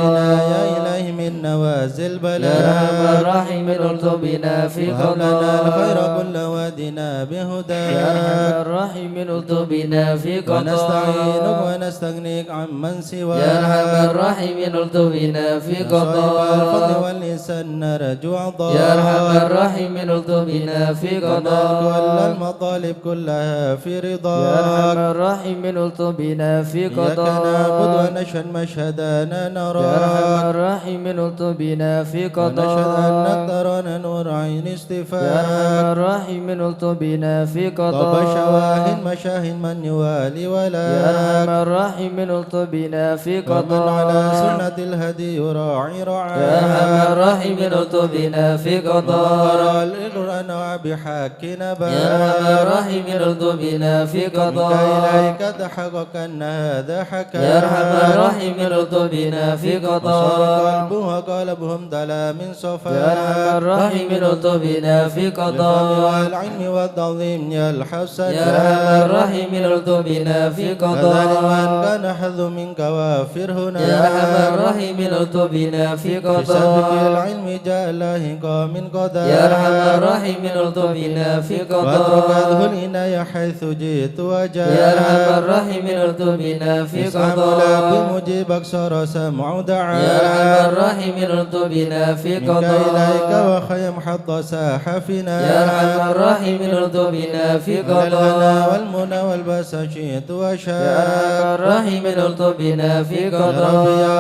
يا إلهي من نوازل بلاء يا أرحم الراحمين الطف بنا في وهب لنا الخير قضاء كل وادنا بهداك يا أرحم الراحمين الطف بنا في ونستعينك قضاء ونستغنيك عمن سواك يا أرحم الراحمين الطف بنا في يا صاحب الفضل قضاء والإحسان نرجو عطاك يا أرحم الراحمين الطف بنا في كل قضاء المطالب كلها في رضاك يا أرحم الراحمين الطف بنا في إياك نعبد قضاء ونشهد مشهدنا يا أرحم نراك الراحمين الطف بنا في ونشهد قضاء أنك ترانا نور عين يا أرحم استفاك الراحمين الطف بنا في طب قضاء شواهن مشاهن من يوالي ولا يا أرحم الراحمين الطف بنا في ومن على قضاء سنة الهدي يراعي يا رعاك أرحم الراحمين الطف بنا في قضاء وقرأ القرآن وبحق يا نبات أرحم الراحمين الطف بنا في منك قضاء إليك تحقق أن هذا حكى يا أرحم الراحمين الطف بنا في وصار قضاء قلبه وقلبهم دلا من صفا يا أرحم الراحمين الطف بنا في بالفضل قضاء والعلم والتعظيم يا الحسن يا أرحم الراحمين الطف بنا في هذا لمن قضاء كان حظ منك وافر هنا يا أرحم الراحمين الطف بنا في بسبب قضاء العلم جاء الله من قضاء يا أرحم الراحمين الطف بنا في واترك قضاء العناية حيث جئت وجاء يا أرحم الراحمين الطف بنا في اسمع قضاء بمجيبك صار سمع دعاء يا أرحم الراحمين الطف بنا في منك إليك قضاء وخيم حط ساح فينا يا أرحم الراحمين الطف بنا في من الغنى قضاء والمنى والباس شئت يا وشاء أرحم الراحمين الطف بنا في يا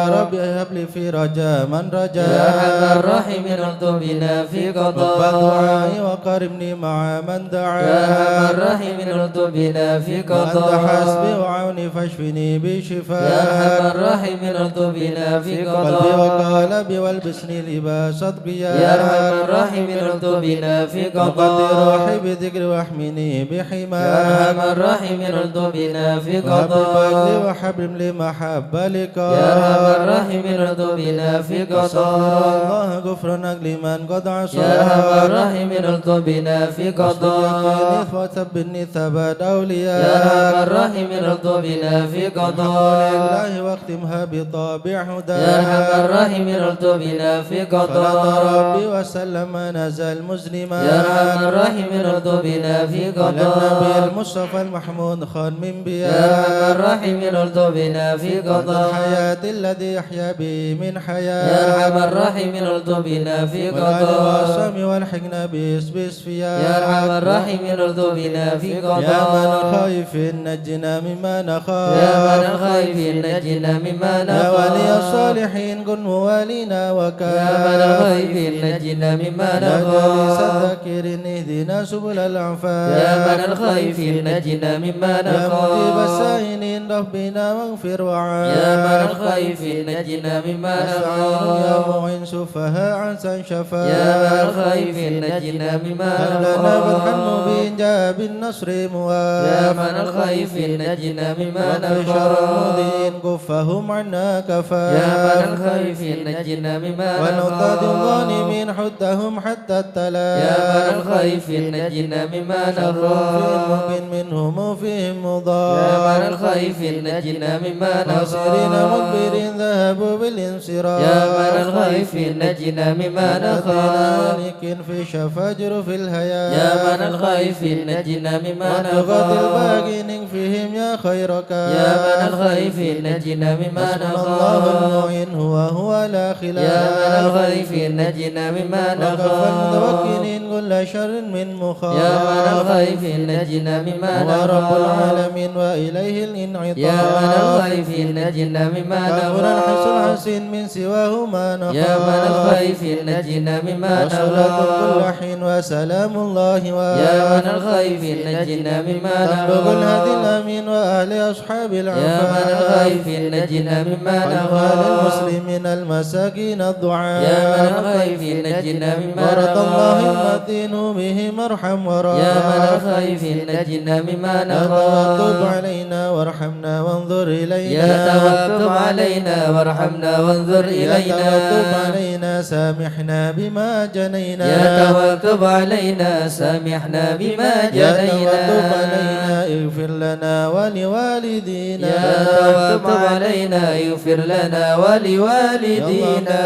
رب قضاء هب لي في رجاء من يا رجاء أرحم الراحمين الطف بنا في رب قضاء دعائي وقربني مع من دعا يا أرحم الراحمين الطف بنا في وأنت قضاء حسبي وعوني فاشفني يا بشفاء أرحم الراحمين الطف بنا في قلبي قضاء وقالبي والبسني لباس يا الضياء أرحم الراحمين الطف بنا في وقد قضاء روحي بذكر واحمني يا بحماك أرحم الراحمين الطف بنا في وهب لي قضاء وحبل لمحبة لقاء يا أرحم الراحمين الطف بنا في أستغفر قضاء الله غفرانك لمن قد عصى يا أرحم الراحمين الطف بنا في قضاء وثبتني ثبات يا أرحم أولياء الراحمين الطف بنا في الحمد قضاء لله واختمها بطابع هدى يا أرحم الراحمين الطف بنا في صلاة قضاء ربي وسلم نزل مسلما يا أرحم الراحمين الطف بنا في على النبي قضاء المصطفى المحمود خان من يا أرحم بياء الراحمين الطف بنا في وأنت قضاء الحياة الذي يحيا به من يا حياة أرحم الراحمين الطف بنا في والآل قضاء والصم والحقنا باسم يا أرحم فياء الراحمين الطف بنا في يا من قضاء خايف نجنا مما نخاف يا من الخائفين نجنا مما يا ولي نخاف الصالحين كن موالينا وكاف يا من الخائفين نجنا مما يا جليس نخاف الذاكرين اهدنا سبل العفاف يا من الخائفين نجنا مما يا مجيب نخاف السائلين ربنا واغفر وعاف يا من الخائفين نجنا مما نستعين يا نخاف معين سفهاء عن شفاء يا من الخائفين نجنا مما هب لنا فتحا نخاف مبين جاء بالنصر مواب يا من الخائفين نجنا مما وانتشر نخاف المؤذين كفهم عنا كفاف يا من الخائفين نجنا مما ونقاد نخاف الظالمين حدهم حتى التلاف يا من الخائفين نجنا مما فيهم نخاف ممكن منهم وفيهم يا مضاف من الخائفين نجنا مما ناصرين نخاف مدبرين ذهبوا بالانصراف يا من الخائفين نجنا مما نخاف مالك في شفاجر في الهيام يا من الخائفين نجنا مما وانتقد نخاف الباقين فيهم يا خيرك يا من الخائفين نجنا مما حسبنا الله نخاف المعين هو لا خلاف يا من الخائفين نجنا مما وكفى نخاف المتوكلين كل شر من مخاف يا من الخائفين نجنا مما هو رب نخاف العالمين وإليه الانعطاف يا من الخائفين نجنا مما كافر الحس نخاف الحسين من سواه ما نخاف يا من الخائفين نجنا مما وصلاة كل نخاف حين وسلام الله يا من الخائفين نجنا مما تبلغ نخاف الهدي الأمين وأهل أصحاب يا من العفاف الخائفين نجنا مما وأموال نخاف المسلمين المساكين الضعاف يا من الخائفين نجنا مما ورد الله نخاف المتين بهم ارحم ورافع يا من الخائفين نجنا مما يتوكب نخاف علينا وارحمنا وانظر إلينا يتوكب علينا وارحمنا وانظر إلينا يتوكب علينا سامحنا بما جنينا يتوكب علينا سامحنا بما جنينا يتوكب علينا اغفر لنا ولوالدينا يتوكب علينا يغفر لنا ولوالدينا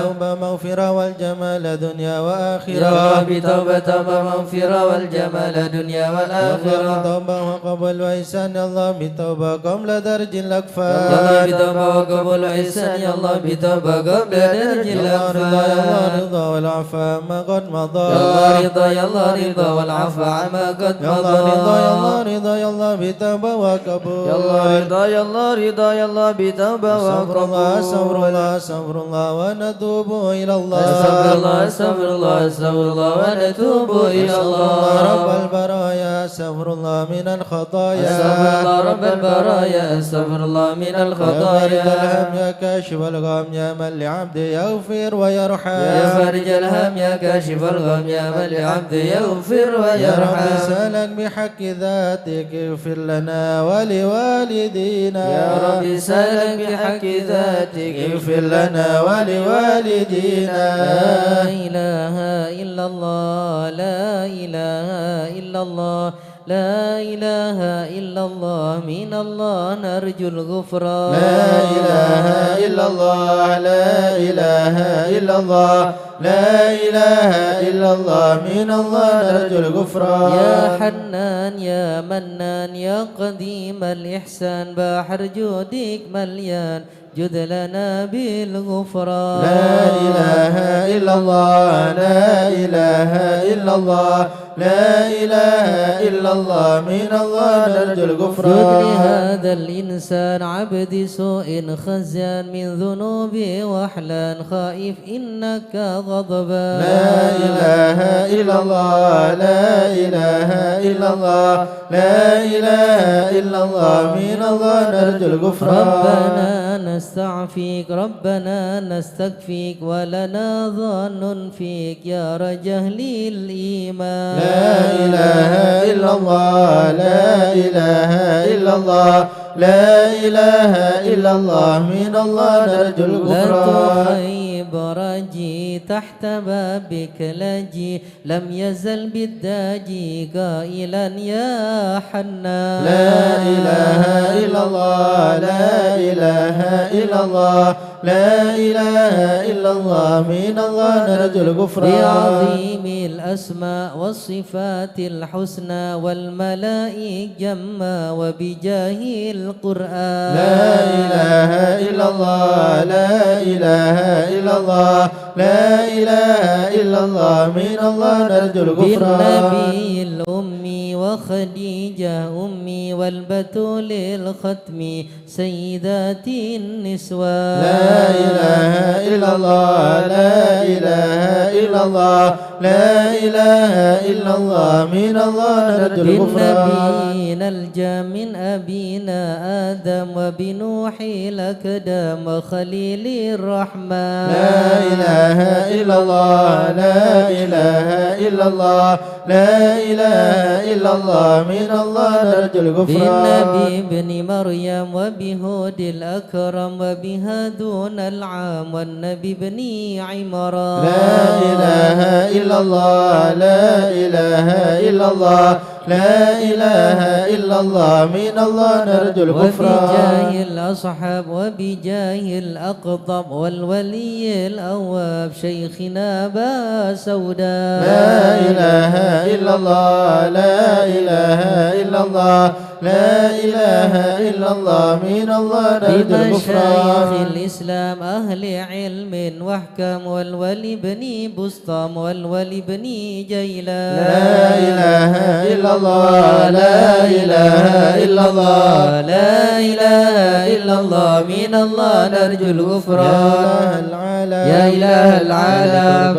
توبة مغفرة والجمال دنيا يا وآخرة رب توبة ومغفرة والجمال دنيا والآخرة توبة وقبل وإحسان يا الله بتوبة قبل درج يا الله الأكفان بتوبة وقبول إحسان يا الله بتوبة قبل درج يا الله الأكفان رضا والعفا ما قد مضى يا الله رضا يا الله رضا والعفو عما قد يا الله مضى رضا يا الله رضا يا الله بتوبة وقبول يا الله رضا يا الله رضا يا الله بتوبة استغفر الله وقبول استغفر الله استغفر الله ونتوب إلى الله استغفر الله استغفر الله استغفر الله ونتوب إلى الله رب البرايا استغفر الله من الخطايا استغفر الله رب البرايا استغفر الله من يا فارج الخطايا الهم يا كاشف الغم يا من لعبده يغفر ويرحم يا فارج الهم يا كاشف الغم يا من لعبد يغفر يا رب ويرحم سألك بحق ذاتك اغفر لنا ولوالدينا يا رب سألك بحق ذاتك اغفر لنا ولوالدينا لا إله إلا الله لا إله إلا الله لا إله إلا الله من الله نرجو الغفران لا إله إلا الله لا إله إلا الله لا إله إلا الله من الله نرجو الغفران يا حنان يا منان يا قديم الإحسان بحر جودك مليان جد لنا بالغفران لا إله إلا الله لا إله إلا الله لا إله إلا الله من الله نرجو جد الغفران لهذا الإنسان عبد سوء خزيان من ذنوب وحلان خائف إنك غضبان لا إله إلا الله لا إله إلا الله لا إله إلا الله من الله نرجو الغفران ربنا نستعفيك ربنا نستكفيك ولنا ظن فيك يا رجل الإيمان لا إله إلا الله لا إله إلا الله لا إله إلا الله من الله نرجو لا الغفران تخيب رجي تحت بابك لجي لم يزل بالداجي قائلا يا حنان لا إله إلا الله لا إله إلا الله لا إله إلا الله من الله نرجو الغفران بعظيم الأسماء والصفات الحسنى والملائك جما وبجاه القرآن لا إله إلا الله لا إله إلا الله لا إله إلا الله من الله نرجو الغفران بالنبي الأمي وخديجة أمي والبتول الختم سيدات النسوان لا إله إلا الله لا إله إلا الله لا إله إلا الله من الله نرجو الغفران بالنبيين الجام من أبينا آدم وبنوح الأقدام وخليل الرحمن لا إله إلا الله لا إله إلا الله لا إله إلا الله من الله نرجو الغفران بالنبي ابن مريم وبهود الأكرم وبهادون العام والنبي ابن عمران لا إله إلا الله لا إله إلا الله لا إله إلا الله من الله نرجو الغفران وبجاه الأصحاب وبجاه الأقطب والولي الأواب شيخنا أبا سوداء لا إله إلا الله لا إله إلا الله لا إله إلا الله من الله نرجو بمشايخ الغفران الإسلام أهل علم واحكام والولي بن بسطام والولي بن جيلان لا إله إلا الله لا إله إلا الله لا إله إلا إلا الله من الله نرجو الغفران يا إله العالم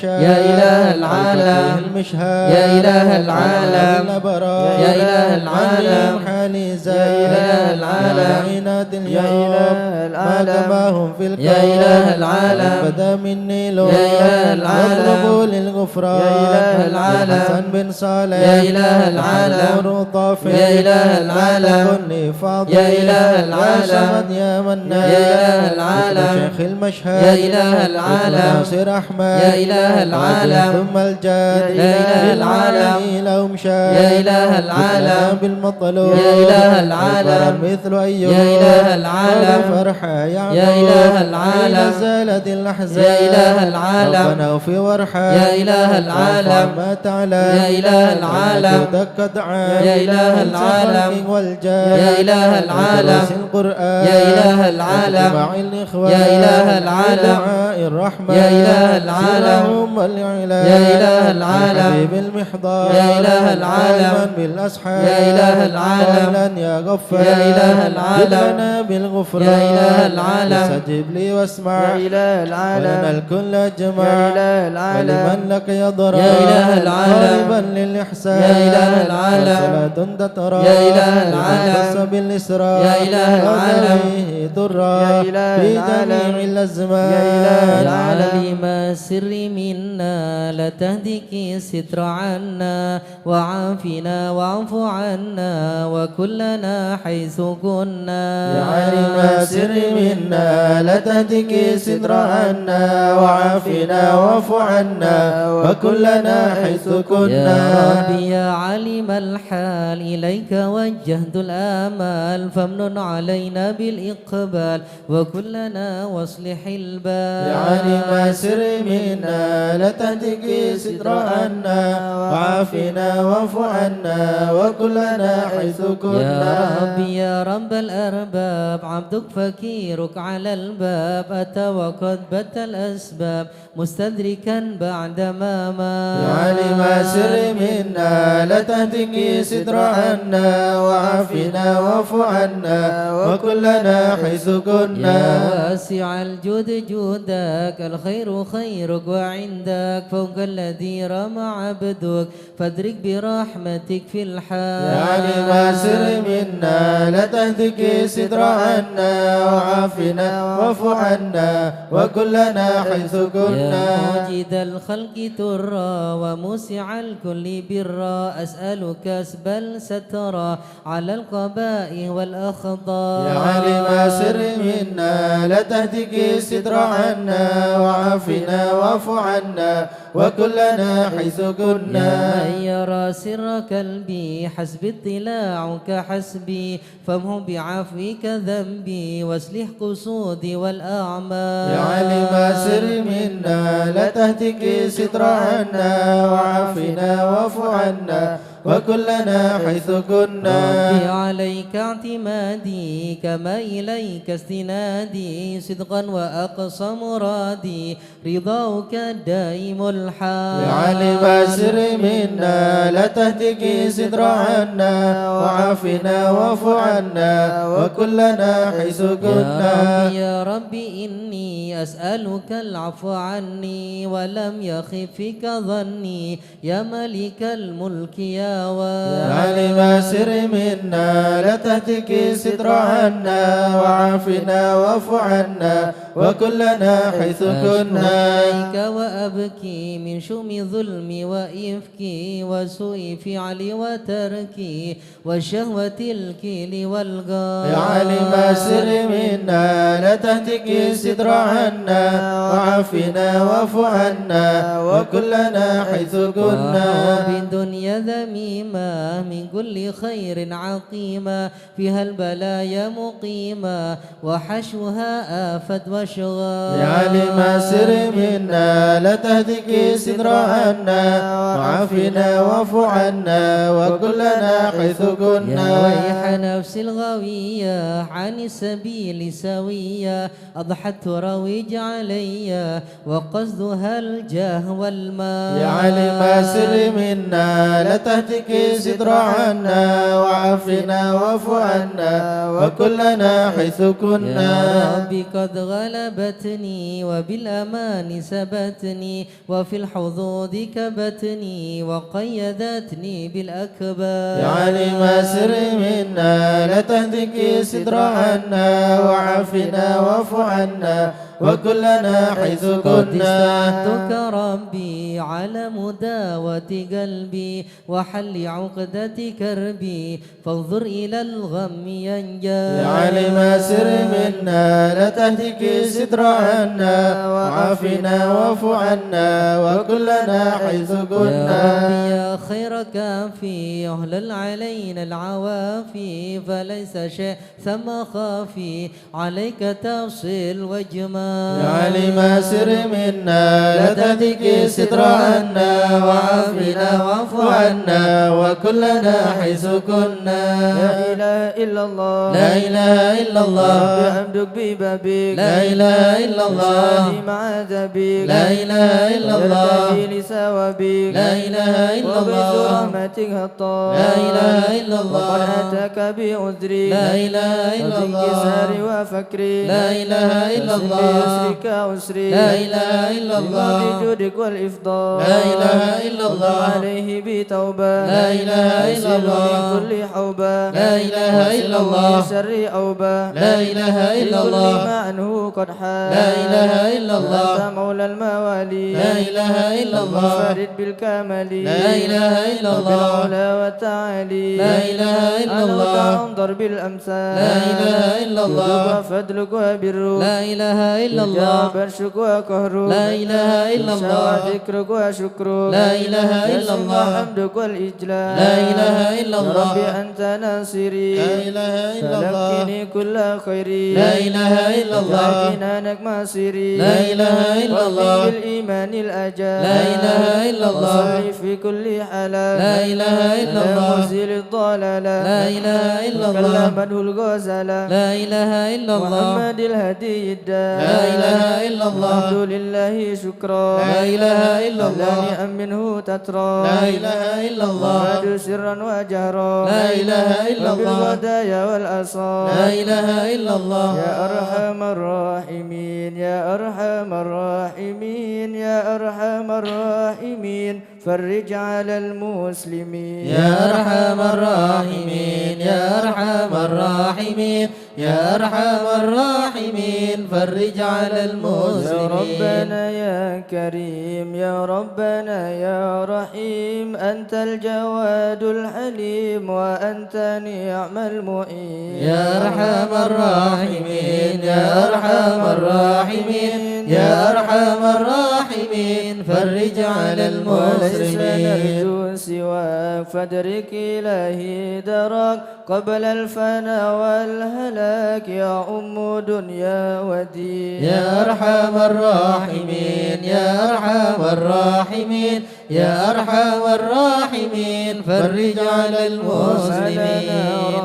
يا إله العالم يا إله العالم يا إله العالم يا إله العالم يا إله العالم يا إله العالم بدا مني يا إله العالم يطلب للغفران يا إله العالم حسن بن صالح يا إله العالم نور طافي يا إله العالم كن فاضل يا إله العالم صمد يا منان يا إله العالم شيخ المشهد يا إله العالم ناصر أحمد يا إله العالم ثم الجاد يا إله العالم لهم شاد يا إله العالم بالمطلوب يا إله العالم مثل أيوب يا إله العالم فرحة يعقوب يا إله العالم زالت الأحزان يا إله العالم ربنا وفي ورحة يا إله العالم ما تعلم يا إله العالم دك دعاء يا إله العالم والجاه يا إله العالم القرآن يا إله العالم مع الإخوان يا إله العالم دعاء الرحمن يا إله العالم يا إله العالم حبيب المحضار يا إله العالم بالأسحار يا إله العالم قائلا يا غفار يا إله العالم لنا بالغفران يا إله العالم استجب لي واسمع يا إله العالم ولنا الكل أجمع يا إله العالم ولمن لك يضرع يا إله العالم طالبا للإحسان يا إله العالم صلاة تترى يا إله العالم بالإسراء يا إله العالم ضرا يا إله في العالم جميع الأزمان يا إله يا العالم عالم السر منا لا تهدك الستر عنا وعافنا واعف عنا وكلنا حيث كنا يا عالم السر منا لا تهدك ستر عنا وعافنا واعف عنا وكلنا حيث يا كنا ربي يا عالم الحال إليك وجهت الآمال فامنن علينا بالإقبال وكلنا واصلح البال يا عالم السر منا لا تهدك ستر عنا وعافنا واعف عنا وكلنا حيث يا كنا ربي يا رب الأرباب عبدك فكيرك على الباب أتى وقد بت الأسباب مستدركا بعدما ما يا عالم السر منا لا تهدك ستر عنا وعافنا واعف عنا وكلنا حيث كنا يا واسع الجود جودك الخير خيرك وعندك فوق الذي رمى عبدك فادرك برحمتك في الحال يا عالم السر منا لا تهدك ستر عنا وعافنا واعف عنا وكلنا حيث كنا يا موجد الخلق ترى وموسع الكل برا أسألك كسب السترى على القبائح والأخطاء يا عالم السر منا لا تهدك ستر عنا وعافنا واعف عنا وكلنا حيث كنا يا من يرى سر قلبي حسب اطلاعك حسبي فامه بعفوك ذنبي واصلح قصودي والأعمال يا عالم السر منا لا تهتك ستر عنا وعافنا واعف عنا وكلنا حيث كنا ربي عليك اعتمادي كما إليك استنادي صدقا وأقصى مرادي رضاك الدائم الحال يا عالم السر منا لا تهتك ستر عنا وعافنا واعف عنا وكلنا حيث كنا يا ربي إني أسألك العفو عني ولم يخفك ظني يا ملك الملك يا يا عالم السر منا لا تهتك ستر عنا وعافنا واعف عنا وكلنا حيث كنا أشكو وأبكي من شؤم ظلمي وإفكي وسوء فعلي وتركي وشهوة الكيل والغار يا عالم السر منا لا تهتك ستر عنا وعافنا واعف عنا وكلنا حيث كنا بالدنيا ذميمة من كل خير عقيمة فيها البلايا مقيمة وحشوها آفت الأشغال. يا علم السر منا لا تهتك ستر عنا وعافنا واعف عنا وكلنا حيث يا كنا. ويح نفس الغوية عن السبيل سوية أضحت ترويج علي وقصدها الجاه والمال. يا علم السر منا لا تهتك ستر عنا وعافنا واعف عنا وكلنا حيث كنا. يا ربي قد غلبتني وبالأمان سبتني وفي الحظوظ كبتني وقيدتني بالأكباد. يا علم السر منا لا تهتك ستر عنا وعافنا واعف عنا وكلنا حيث قد كنا. استعنتك ربي على مداوة قلبي وحل عقدة كربي فانظر إلى الغم ينجى. يا علم السر منا لا تهتك ستر عنا وعافنا واعف عنا وكلنا حيث يا كنا. ربي يا خير كافي يهلل علينا العوافي فليس شيء ثم خافي عليك تفصيل وجمال. يا علم السر منا لا تهتك ستر عنا وعافنا واعف عنا وكلنا حيث كنا. لا إله إلا الله لا إله إلا الله بعبدك ببابك لا إله إلا الله سالي مع ذبك لا إله إلا الله يرتدي لثوابك لا إله إلا الله وبرحمتك الطاهر لا إله إلا الله وقد أتاك بعذري لا إله إلا الله وبانكساري وفكري لا إله إلا الله بيسرك أسري لا إله إلا الله بجودك والإفضال لا إله إلا الله عليه بتوبة لا إله إلا الله من كل حوبة لا إله إلا الله من شر أوبة لا إله إلا بكل الله ما عنه قد حال لا إله إلا الله أنت مولى الموالي لا إله إلا الله منفرد بالكمال لا إله إلا الله بالعلا والتعالي لا إله إلا الله انظر بالأمثال لا إله إلا الله جودك وفضلك وبرك لا إله إلا الله برشك وقهرك لا إله إلا الله ذكرك وشكرك لا إله إلا الله حمدك والإجلال لا إله إلا الله ربي أنت ناصري لا إله إلا الله فلكني كل خيري لا إله إلا الله جنانك مصيري لا إله إلا الله بالإيمان الأجال لا إله إلا الله وصلي في كل حالة لا إله إلا الله مزيل الضلالة لا إله إلا الله كلمته الغزالة لا إله إلا الله محمد الهدي الداء لا إله إلا الله الحمد لله شكرا لا إله إلا الله لا نعم منه تترى لا إله إلا الله وعد سرا وجهرا لا إله إلا الله وبالودايا والأصال لا إله إلا الله يا أرحم الراحمين يا أرحم الراحمين يا أرحم الراحمين فرج على المسلمين يا أرحم الراحمين يا أرحم الراحمين يا أرحم الراحمين فرج على يا المسلمين. ربنا يا كريم يا ربنا يا رحيم أنت الجواد الحليم وأنت نعم المعين. يا أرحم الراحمين يا أرحم الراحمين يا أرحم الراحمين فرج على وليس المسلمين. نرجو سواك فادرك إلهي دراك قبل الفنا والهلاك يا أم دنيا ودين. يا أرحم الراحمين يا أرحم الراحمين يا أرحم الراحمين فرج على المسلمين.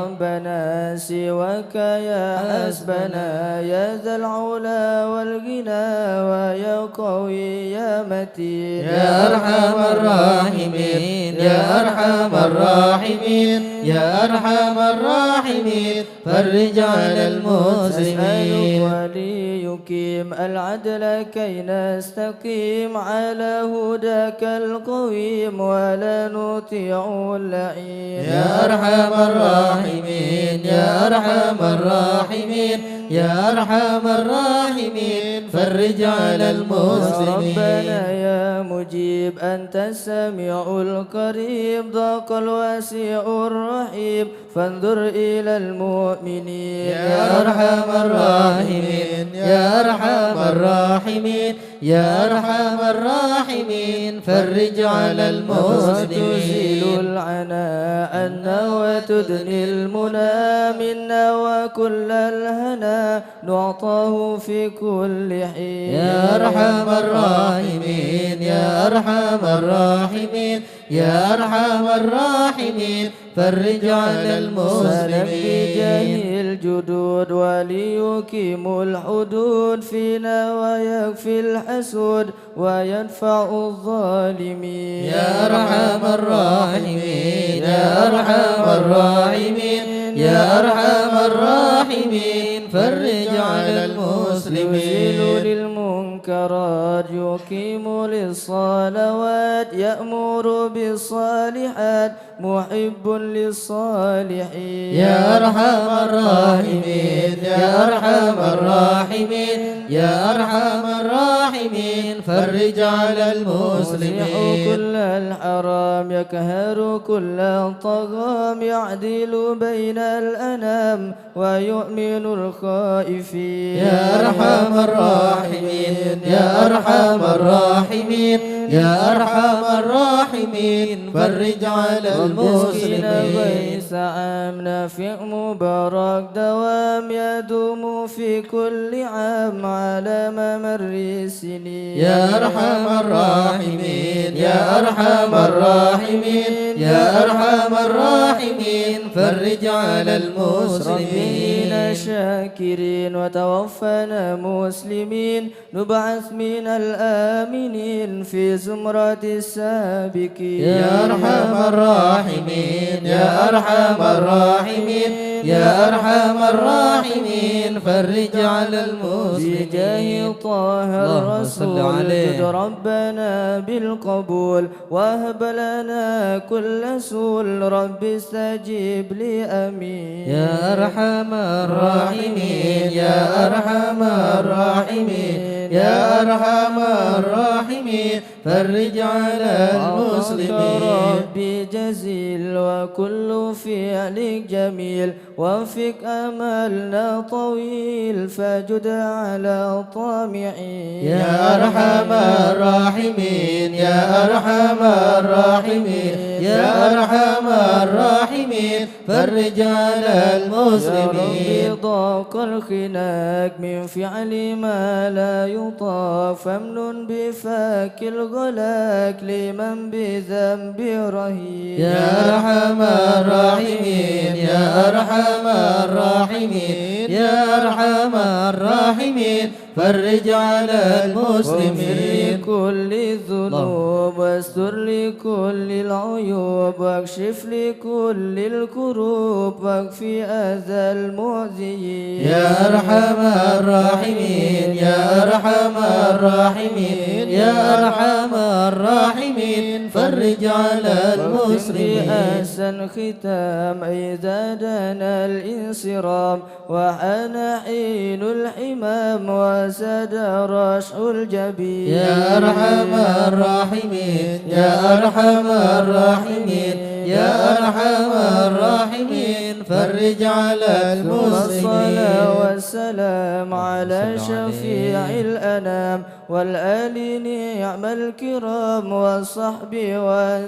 ربنا سواك يا حسبنا يا ذا العلا والغنى ويا قوي يا متين. يا أرحم الراحمين يا أرحم الراحمين يا أرحم الراحمين فرج على المسلمين. وليقيم العدل كي نستقيم على هداك القويم ولا نطيع اللعين. يا أرحم الراحمين يا أرحم الراحمين يا أرحم الراحمين فرج على المسلمين. ربنا يا مجيب أنت السميع القريب ضاق الواسع الرحيم فانظر إلى المؤمنين. يا أرحم الراحمين يا أرحم الراحمين يا أرحم الراحمين فرج على المسلمين. العناء أن وتدني المنى منا وكل الهنا نعطاه في كل حين يا أرحم الراحمين يا أرحم الراحمين يا أرحم الراحمين فرج على المسلمين بجاه الجدود وليقيم الحدود فينا ويكفي الحسود ويدفع الظالمين يا أرحم الراحمين يا أرحم الراحمين يا أرحم الراحمين فرج على المسلمين يزيل للمنكرات يقيم للصلوات يأمر بالصالحات محب للصالحين يا أرحم الراحمين يا أرحم الراحمين يا أرحم الراحمين فرج على المسلمين كل الحرام يكهر كل الطغام يعدل بين الأنام ويؤمن الخائفين يا أرحم الراحمين يا أرحم الراحمين يا أرحم الراحمين فرج على المسلمين غيث عام نافع مبارك دوام يدوم في كل عام على ممر السنين يا أرحم الراحمين يا أرحم الراحمين يا أرحم الراحمين فرج على المسلمين شاكرين وتوفنا مسلمين نبعث من الآمنين في زمرة السابقين يا أرحم الراحمين يا أرحم الراحمين يا أرحم الراحمين فرج على المسلمين بجاه طه الرسول جد ربنا بالقبول وهب لنا كل سول رب استجيب لي أمين يا أرحم الراحمين يا أرحم الراحمين يا أرحم الراحمين فرج على المسلمين ربي جزيل وكل فعل جميل وفق أملنا طويل فجد على طامعين يا أرحم الراحمين يا أرحم الراحمين يا أرحم الراحمين فرج على المسلمين يا ربي ضاق الخناق من فعل ما لا يطاق فامنن بفاك الغلاك لمن بذنب رهين يا أرحم الراحمين يا أرحم الراحمين يا أرحم الراحمين فرج على المسلمين كل الذنوب واستر لكل العيوب واكشف لكل الكروب واكفي أذى المؤذيين يا أرحم الراحمين يا أرحم الراحمين يا أرحم الراحمين فرج على المسلمين أحسن ختام إذا دنا الانصرام وحان حين الحمام وساد رشح الجبين يا أرحم الراحمين يا أرحم الراحمين يا أرحم الراحمين فرج على المسلمين والصلاة والسلام على شفيع الأنام والآل نعم الكرام والصحب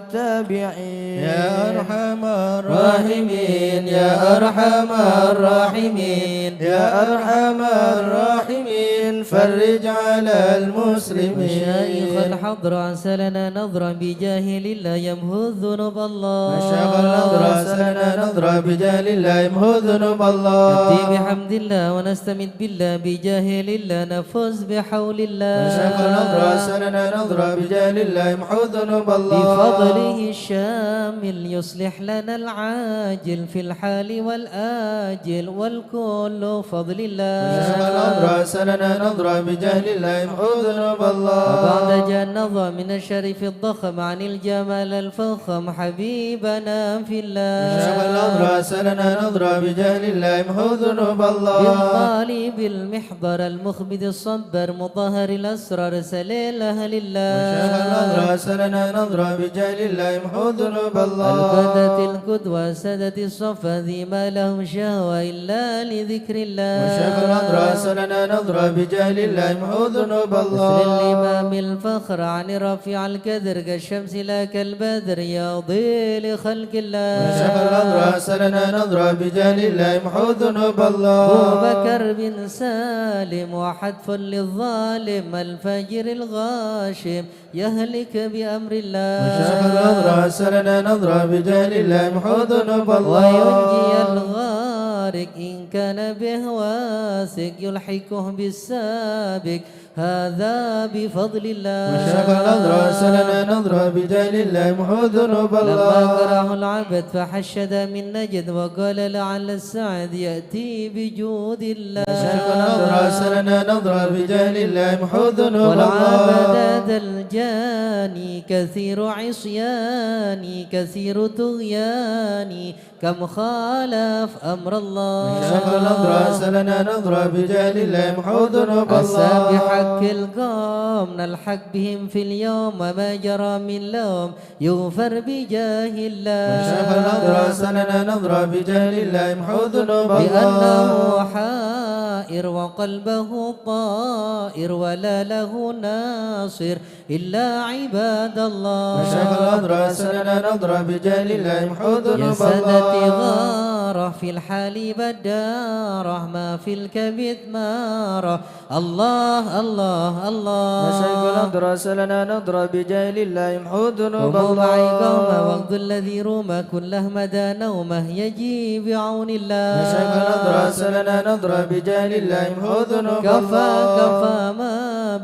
والتابعين يا أرحم الراحمين يا أرحم الراحمين يا أرحم الراحمين فرج على المسلمين مشايخ الحضر أرسلنا نظرا بجاه لله يمهو ذنوب الله مشايخ الحضر أرسلنا نظرا بجاه الله يمهو ذنوب الله نبدي بحمد الله ونستمد بالله بجاه لله نفوز بحول الله مشايخ الحضر أرسلنا نظرا بجاه الله يمحو ذنوب الله بفضله الشامل يصلح لنا العاجل في الحال والآجل والكل فضل الله مشايخ الحضر أرسلنا نظرا بجاه الله يمحو ذنوب الله وبعد جاء النظر من الشريف الضخم عن الجمال الفخم حبيبنا في الله مشايخ الحضر أرسلنا نظرا بجاه الله يمحو ذنوب الله بالطالب المحضر المخبد الصبر مطهر الأسرار سليل أهل الله مشايخ الحضر أرسلنا نظرا بجاه الله يمحو ذنوب الله القدة القدوة سادة الصفا ذي ما لهم شهوة إلا لذكر الله مشايخ الحضر أرسلنا نظرا بجاه بجاه الله محو ذنوب الله. مثل الإمام الفخر عن رفيع الكدر كالشمس لا كالبدر يا ضيل خلق الله. وشف الأضرى سلنا نظرة بجاه الله محو ذنوب الله. أبو بكر بن سالم وحتف للظالم الفجر الغاشم يهلك بأمر الله. وشف الأضرى سلنا نظرة بجاه الله محو ذنوب الله. وينجي الغارق إن كان به واثق يلحقه بالسابق هذا بفضل الله. وشف الأضرى سلنا نظرة بجاه الله محو ذنوب الله. لما قرأه العبد فحشد من نجد وقال لعل السعد يأتي بجود الله. وشف الأضرى سلنا نظرة بجاه الله محو ذنوب الله. والعبد الجاني كثير عصياني كثير طغياني كم خالف أمر الله. وشف الأضرى سلنا نظرة بجاه الله محو ذنوب الله. السابحة القوم نلحق بهم في اليوم وما جرى من لوم يغفر بجاه الله. وشف الأضرى سلنا نظرة بجاه الله محو ذنوب الله. لأنه حائر وقلبه طائر ولا له ناصر إلا عباد الله. وشف الأضرى سلنا نظرة بجاه الله محو يا ذنوب سادتي الله. غارة في الحليب الدارة ما في الكبد مارة الله الله الله. مشايخ الأضرى سلنا نظرة بجاه الله محو ذنوب قوموا معي قوما الله. واغضوا الذي روما كله مدى نومه يجي بعون الله. وشف الأضرى سلنا نظرة بجاه الله محو ذنوب كفى الله. كفى ما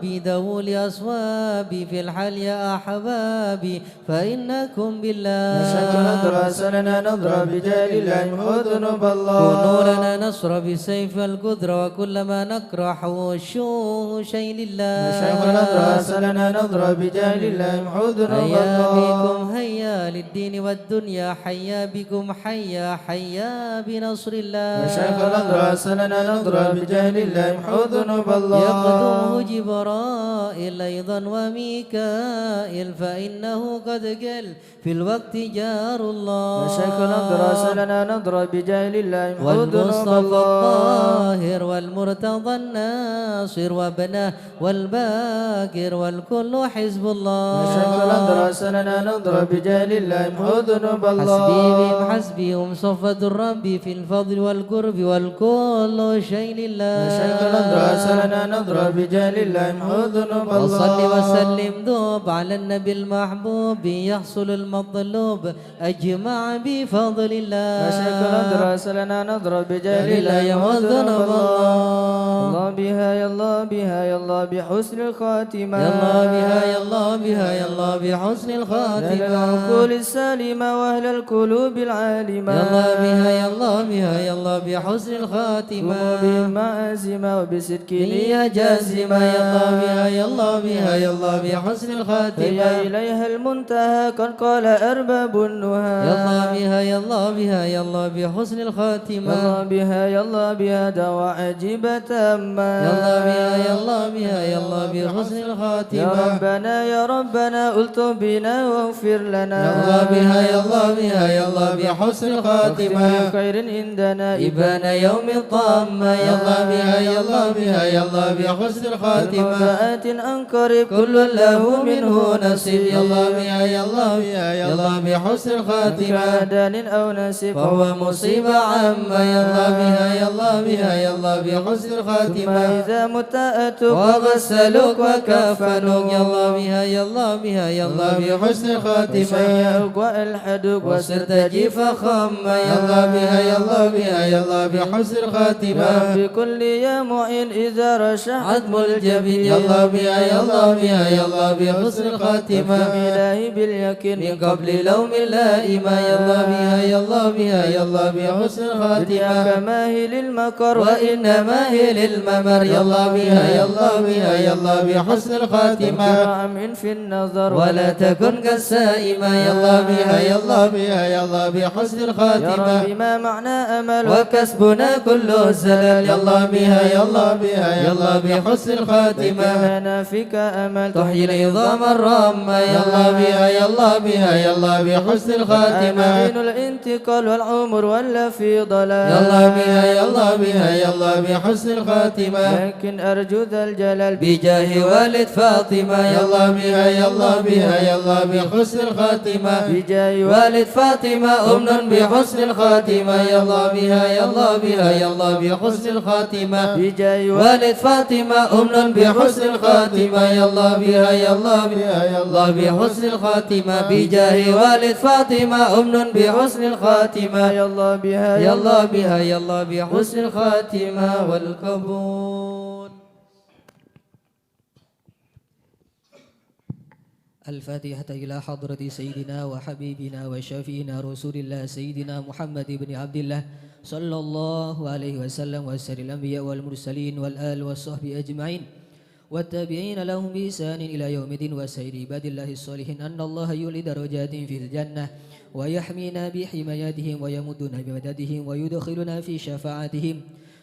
بدو لأصوابي في الحال يا أحبابي فإنكم بالله. وشف الأضرى سلنا نظرة بجاه الله محو ذنوب الله. كونوا لنا نصر بسيف القدرة وكلما نكره وشوه شيء لله. وشف الأضرى سلنا نظرة بجاه الله محو ذنوب هيا الله. بكم هيا للدين والدنيا حيا بكم حيا حيا بنصر الله. وشف الأضرى سلنا نظرة بجاه الله محو ذنوب الله. يقدمه جبرائيل أيضا وميكائيل فإنه قد قل في الوقت جار الله. مشايخ الأضرى سلنا نظرة بجاه الله محو ذنوب والمصطفى الله. الطاهر والمرتضى الناصر وابنه والباكر والكل حزب الله. وشف الأضرى سلنا نظرة بجاه الله محو ذنوب الله. حسبي بهم حسبهم صفة الرب في الفضل والقرب والكل شيء لله. وشف الأضرى سلنا نظرة بجاه الله محو ذنوب الله. وصل وسلم دوب على النبي المحبوب يحصل المطلوب أجمع بفضل الله. مشايخ الأضرى سلنا نظرة بجاه لله الله محو ذنوب وذنب الله. الله. الله بها يا الله بها يا الله بحسن الخاتمة. يا الله بها يا الله بها يا الله بحسن أهل الخاتمة. العقول السالمة وأهل القلوب العالمة. يا الله بها يا الله بها يا الله بحسن الخاتمة. قوموا بمعازمة وبصدق نية جازمة يا الله بها يا الله بها يا الله بحسن الخاتمة. هيا إليها المنتهى قد قال أرباب النهى. يا الله بها يا الله بها يا الله بحسن يا الخاتمة. الله بها يا الله بها دعوى عجيبة أما. يا الله بها يا الله بها يا الله بحسن يا الخاتمة. ربنا يا ربنا ألطف بنا واغفر لنا. يا الله بها يا الله بها يا الله بحسن الخاتمة. واختم بخير عندنا إبان يوم الطامة. يا الله بها يا الله بها يا الله بحسن الخاتمة. الموضوعات أنقرب كل له منه نصيب. يا الله بها يا الله بها يا الله بحسن الخاتمة. كادان أو نسب فهو مصيبة عامة. يا الله بها يا الله بها يا الله بحسن ثم الخاتمة. إذا متأتك وغسلوك وكفنوك. يا الله بها يا الله بها يا الله بحسن الخاتمة. وشيعك وألحدك وصرت جيف خمة. يا الله بها يا الله بها يا الله بحسن الخاتمة. بكل يا معين إذا رشح عظم الجبين. يا الله بها يا الله بها يا الله بحسن الخاتمة. إلهي باليقين من قبل لوم اللائمة. يا الله بها يا الله بها يا الله بحسن الخاتمة. كماهل المكر وإنما هي للممر. يا الله بها يا الله بها يا الله بحسن الخاتمة. كرام في النظر ولا تكن كالسائمة. يا الله بها يا الله بها يا الله بحسن يا الخاتمة. رب ما معنى أمل وكسبنا كله زلل. يا الله بها يا الله بها يا الله بحسن الخاتمة. كان فيك أمل تحيي العظام الرامة. يا الله بها يا الله بها يا الله بحسن الخاتمة. أمين الانتقال والعمر ولا في ضلال. يا الله بها يا الله الله بها يا الله بحسن الخاتمة لكن أرجو ذا الجلال بجاه والد فاطمة يا الله بها يا الله بها يا الله بحسن الخاتمة بجاه والد فاطمة أمن بحسن الخاتمة يا الله بها يا الله بها يا الله بحسن الخاتمة بجاه والد فاطمة أمن بحسن الخاتمة يا الله بها يا الله بها يا الله بحسن الخاتمة بجاه والد فاطمة أمن بحسن الخاتمة يا الله بها يا الله بها يا الله بحسن الخاتمة والقبول. الفاتحة إلى حضرة سيدنا وحبيبنا وشفينا رسول الله سيدنا محمد بن عبد الله صلى الله عليه وسلم وسائر الأنبياء والمرسلين والآل والصحب أجمعين والتابعين لهم بإحسان إلى يوم الدين وسائر عباد الله الصالحين أن الله يولي درجات في الجنة ويحمينا بحمايتهم ويمدنا بمددهم ويدخلنا في شفاعتهم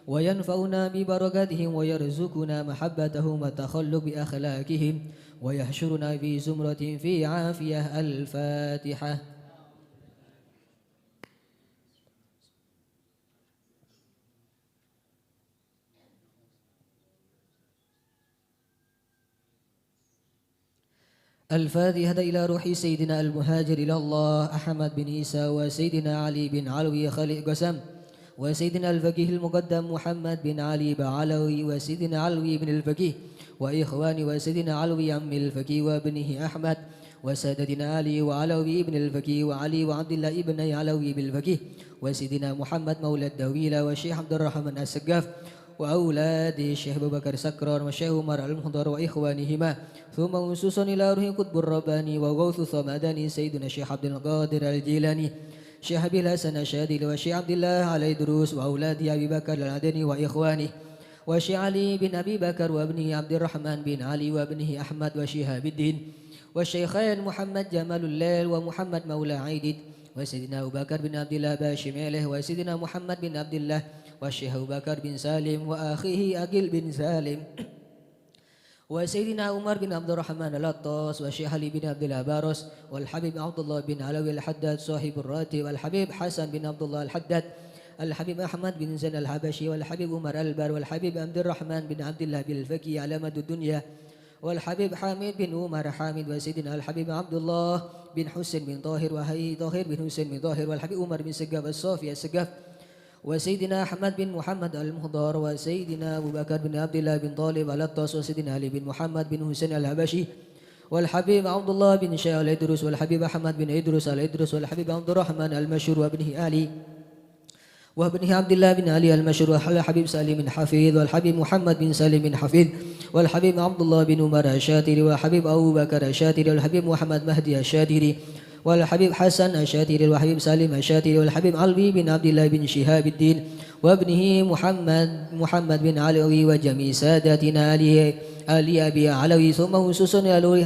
وينفعنا ببركاتهم ويرزقنا محبتهم والتخلق بأخلاقهم ويحشرنا في زمرة في عافية. الفاتحة. الفاتحة إلى روح سيدنا المهاجر إلى الله أحمد بن عيسى وسيدنا علي بن علوي خليل قسم وسيدنا الفقيه المقدم محمد بن علي بعلوي وسيدنا علوي بن الفقيه وإخواني وسيدنا علوي عم الفقيه وابنه أحمد وسادتنا علي وعلوي بن الفقيه وعلي وعبد الله ابن علوي بالفقيه وسيدنا محمد مولى الدويلة والشيخ عبد الرحمن السقاف وأولاد الشيخ أبو بكر سكران والشيخ عمر المحضر وإخوانهما ثم وسوس إلى روح قطب الرباني وغوث ثمداني سيدنا الشيخ عبد القادر الجيلاني شيخ أبي الحسن الشاذلي والشيخ عبد الله علي دروس وأولاد أبي بكر العدني وإخوانه وشيخ علي بن أبي بكر وابنه عبد الرحمن بن علي وابنه أحمد وشهاب الدين والشيخين محمد جمال الليل ومحمد مولى عيدد وسيدنا أبو بكر بن عبد الله باشميله وسيدنا محمد بن عبد الله والشيخ أبو بكر بن سالم وأخيه أقل بن سالم وسيدنا عمر بن عبد الرحمن الأطاس والشيخ علي بن عبد الله بارس والحبيب عبد الله بن علوي الحداد صاحب الراتب والحبيب حسن بن عبد الله الحداد الحبيب أحمد بن زين الحبشي والحبيب عمر البر والحبيب عبد الرحمن بن عبد الله بالفكي علامة الدنيا والحبيب حامد بن عمر حامد وسيدنا الحبيب عبد الله بن حسين بن طاهر وهي طاهر بن حسين بن طاهر والحبيب عمر بن سقاف الصافي السقاف وسيدنا أحمد بن محمد المهضر وسيدنا أبو بكر بن عبد الله بن طالب الأطاس وسيدنا علي بن محمد بن حسين الحبشي والحبيب عبد الله بن شيخ الإدرس والحبيب أحمد بن إدرس الإدرس والحبيب عبد الرحمن المشهور وابنه علي وابنه عبد الله بن علي المشهور والحبيب سالم بن حفيظ والحبيب محمد بن سالم بن حفيظ والحبيب عبد الله بن عمر الشاتري والحبيب أبو بكر الشاتري والحبيب محمد مهدي الشاتري والحبيب حسن الشاتري والحبيب سالم الشاتري والحبيب علوي بن عبد الله بن شهاب الدين وابنه محمد بن علوي وجميع ساداتنا آل أبي علوي ثم خصوصا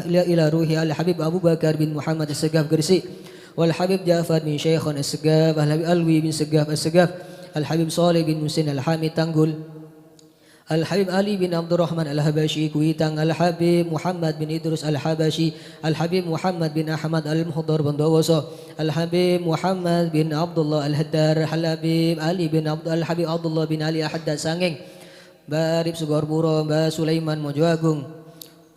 إلى روح الحبيب أبو بكر بن محمد السقاف قرسي والحبيب جعفر بن شيخ السقاف الحبيب علوي بن سقاف السقاف الحبيب صالح بن حسين الحامد تنقل الحبيب علي بن عبد الرحمن الحبشي كويتان الحبيب محمد بن إدرس الحبشي الحبيب محمد بن أحمد المحضر بن دوسو الحبيب محمد بن عبد الله الهدار الحبيب علي بن الحبيب عبد الله بن علي أحد سانغeng Barib Sugorburo Mbah Sulaiman Mojo Agung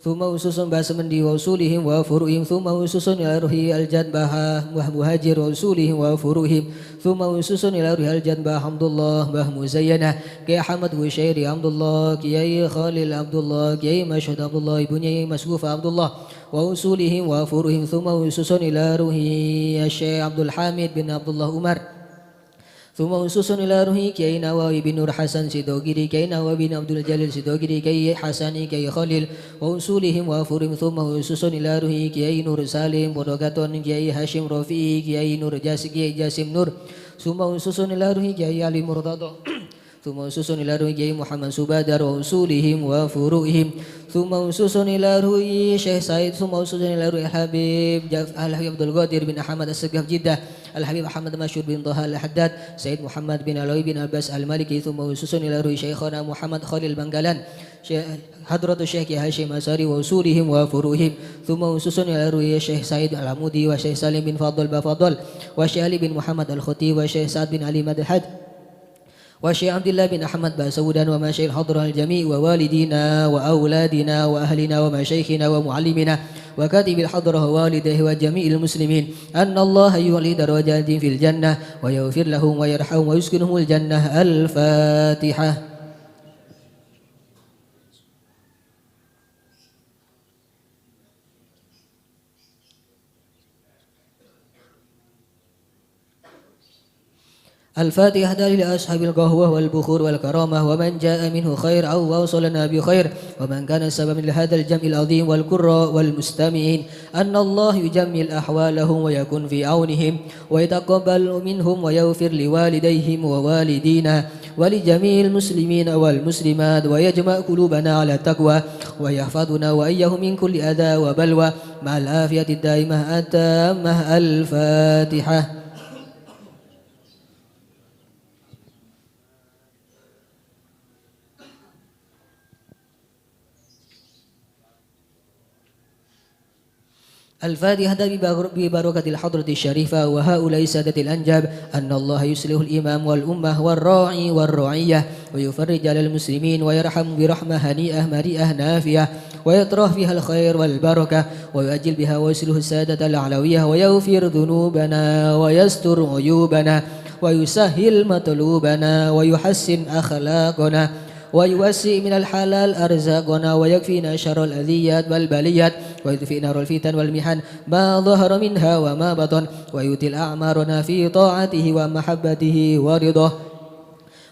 Thumma ususun Mbah Semendi wa usulihim wa furuhim Thumma ususun ila ruhi al-jad Mbah Muhajir wa usulihim wa furuhim Thumma ususun ila ruhi al-jad Mbah Hamdullah Mbah Muzayyana Kiai Ahmad Wishairi Abdullah Kiai Khalil Abdullah Kiai Mashhad Abdullah Ibunyi Masgufa Abdullah wa usulihim wa furuhim Thumma ususun ila ruhi Syekh Abdul Hamid bin Abdullah Umar ثم خصوصا إلى روحي كي نواوي بن نور حسن سيدوغيري كي نواوي بن عبد الجليل سيدوغيري كي حسني كي خليل وأصولهم وفورهم ثم خصوصا إلى روحي كي نور سالم بودوغاتون كي هاشم رفيعي كي نور جاسم نور ثم خصوصا إلى روحي كي علي مرتضى ثم خصوصا إلى روحي كي محمد سبادر وأصولهم وفروعهم ثم خصوصا إلى روحي شيخ سعيد ثم خصوصا إلى روحي الحبيب عبد القادر بن أحمد السقاف جدة الحبيب أحمد مشهور بن طه الحداد سيد محمد بن علوي بن عباس المالكي ثم خصوصا إلى روحي شيخنا محمد خليل بنغالان حضرة الشيخ هاشم أساري وأصولهم وفروعهم ثم خصوصا إلى روحي الشيخ سعيد العمودي والشيخ سالم بن فضل بفضل والشيخ علي بن محمد الخطيب والشيخ سعد بن علي مدحد وشيخ عبد الله بن أحمد باسودا ومشايخ الحضرة الجميع ووالدينا وأولادنا وأهلنا ومشايخنا ومعلمنا وكاتب الحضرة ووالديه وجميع المسلمين أن الله يعلي درجاتهم في الجنة ويغفر لهم ويرحمهم ويسكنهم الجنة. الفاتحة. الفاتحة لأصحاب القهوة والبخور والكرامة ومن جاء منه خير أو وصلنا بخير ومن كان سببا لهذا الجمع العظيم والقراء والمستمعين أن الله يجمل أحوالهم ويكون في عونهم ويتقبل منهم ويغفر لوالديهم ووالدينا ولجميع المسلمين والمسلمات ويجمع قلوبنا على التقوى ويحفظنا وإياهم من كل أذى وبلوى مع العافية الدائمة التامة. الفاتحة. الفاتحة ببركة الحضرة الشريفة وهؤلاء السادة الأنجاب أن الله يصلح الإمام والأمة والراعي والرعية ويفرج على المسلمين ويرحم برحمة هنيئة مريئة نافية ويطرح فيها الخير والبركة ويؤجل بها ويصلح السادة العلوية ويغفر ذنوبنا ويستر عيوبنا ويسهل مطلوبنا ويحسن أخلاقنا ويوسع من الحلال أرزاقنا ويكفينا شر الأذيات والبليات ويدفئ نار الفتن والمحن ما ظهر منها وما بطن ويؤتي أعمارنا في طاعته ومحبته ورضاه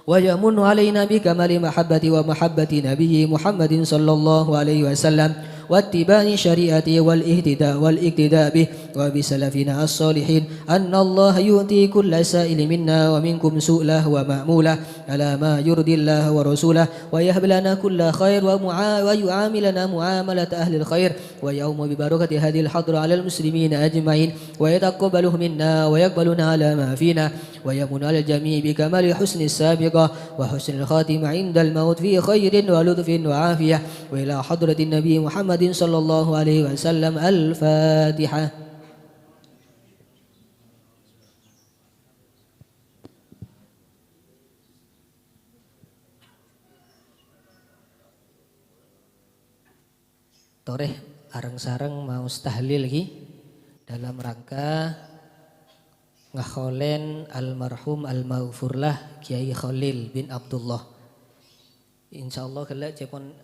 ويمن علينا بكمال محبة ومحبة نبيه محمد صلى الله عليه وسلم واتباع شريعته والاقتداء به وبسلفنا الصالحين أن الله يؤتي كل سائل منا ومنكم سؤله ومأموله على ما يرضي الله ورسوله ويهب لنا كل خير ويعاملنا معاملة أهل الخير ويوم ببركة هذه الحضرة على المسلمين أجمعين ويتقبله منا ويقبلنا على ما فينا ويمن على الجميع بكمال حسن السابقة وحسن الخاتمة عند الموت في خير ولطف وعافية وإلى حضرة النبي محمد صلى الله عليه وسلم. الفاتحة. Toreh areng-sareng mau tahlil lagi dalam rangka ngakholen almarhum al-maghfurlah Kiai Khalil bin Abdullah. Insyaallah kelak cepon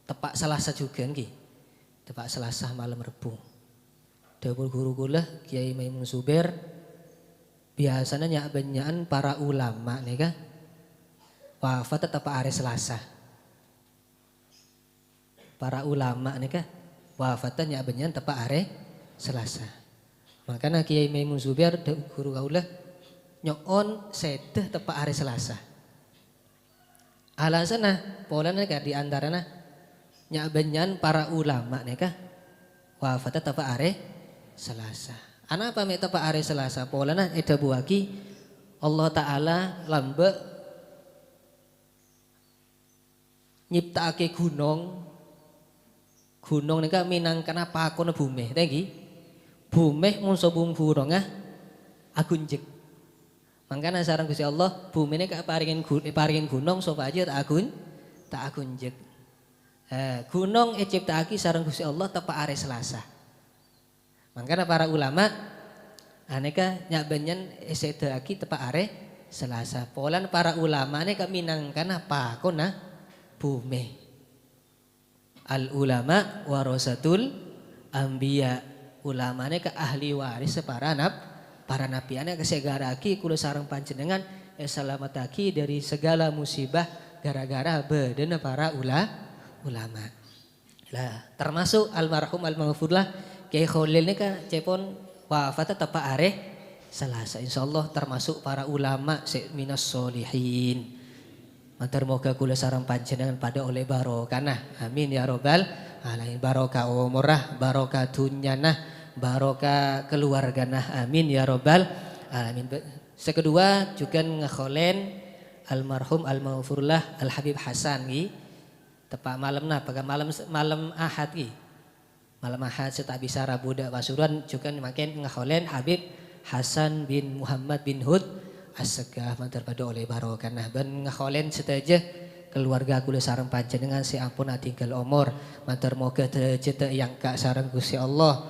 tepak Selasa juga nggih. Tepak Selasa malam Rebu. Dawuh guru kula Kiai Maimun Zubair biasanya nyak benyaan para ulama nika wafat tepak hari Selasa. Para ulama nika wafatnya nyak benyaan tepak hari Selasa. Makanya Kiai Maimun Zubair guru kaula nyoon sedeh tepak hari Selasa. Alasanna polana ka di antarana nya benyan para ulama nika wafatnya tepak hari Selasa. Ana apa me tepak hari Selasa polana eda buaki Allah taala lambe nyiptake gunung nika minangkana pakon bumi teh nggih. Bumi munso bungkurongah agunjek. Mangkana sareng Gusti Allah bumine ka paringin gunung supaya tak agunjek. Gunung ciptaake sareng Gusti Allah tepak are Selasa. Mangkana para ulama aneka nyak benyen esedaki tepak are Selasa. Polan para ulama neka minangkana pakona bumi. Al ulama warasatul anbiya. Ulamane ke ahli waris para nabi ane kesegaraki kula sareng panjenengan selamataki dari segala musibah gara-gara bedena para ulama. Lah termasuk almarhum al-maghfurlah Kiai Khalil nika cepon wafat tepak are Selasa. Insyaallah termasuk para ulama minas solihin. Matur moga kula sareng panjenengan pada oleh barokah. Amin ya robbal alamin. Barokah umurah, barokah dunyana, barokah keluargana. Amin ya robbal alamin. Sekedua juga ngakholen almarhum al-maghfurlah Al-Habib Hasan ki. Tepak malamna pada malam Ahad ki. Malam Ahad saya tak bisa Rabu dak Pasuruan juga makin ngakholen Habib Hasan bin Muhammad bin Hud As-Segaf mantar pada oleh barokah nah ben ngakholen seteja keluarga kula sareng panjenengan si ampun atinggal umur mantar moga teu yang ka sareng Gusti Allah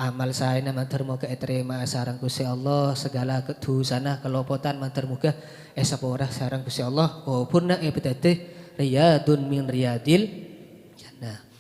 amal saena mantar moga terima sareng Gusti Allah segala kedosana kelopotan mantar moga sapora sareng Gusti Allah purna petete riyadun min riyadil jannah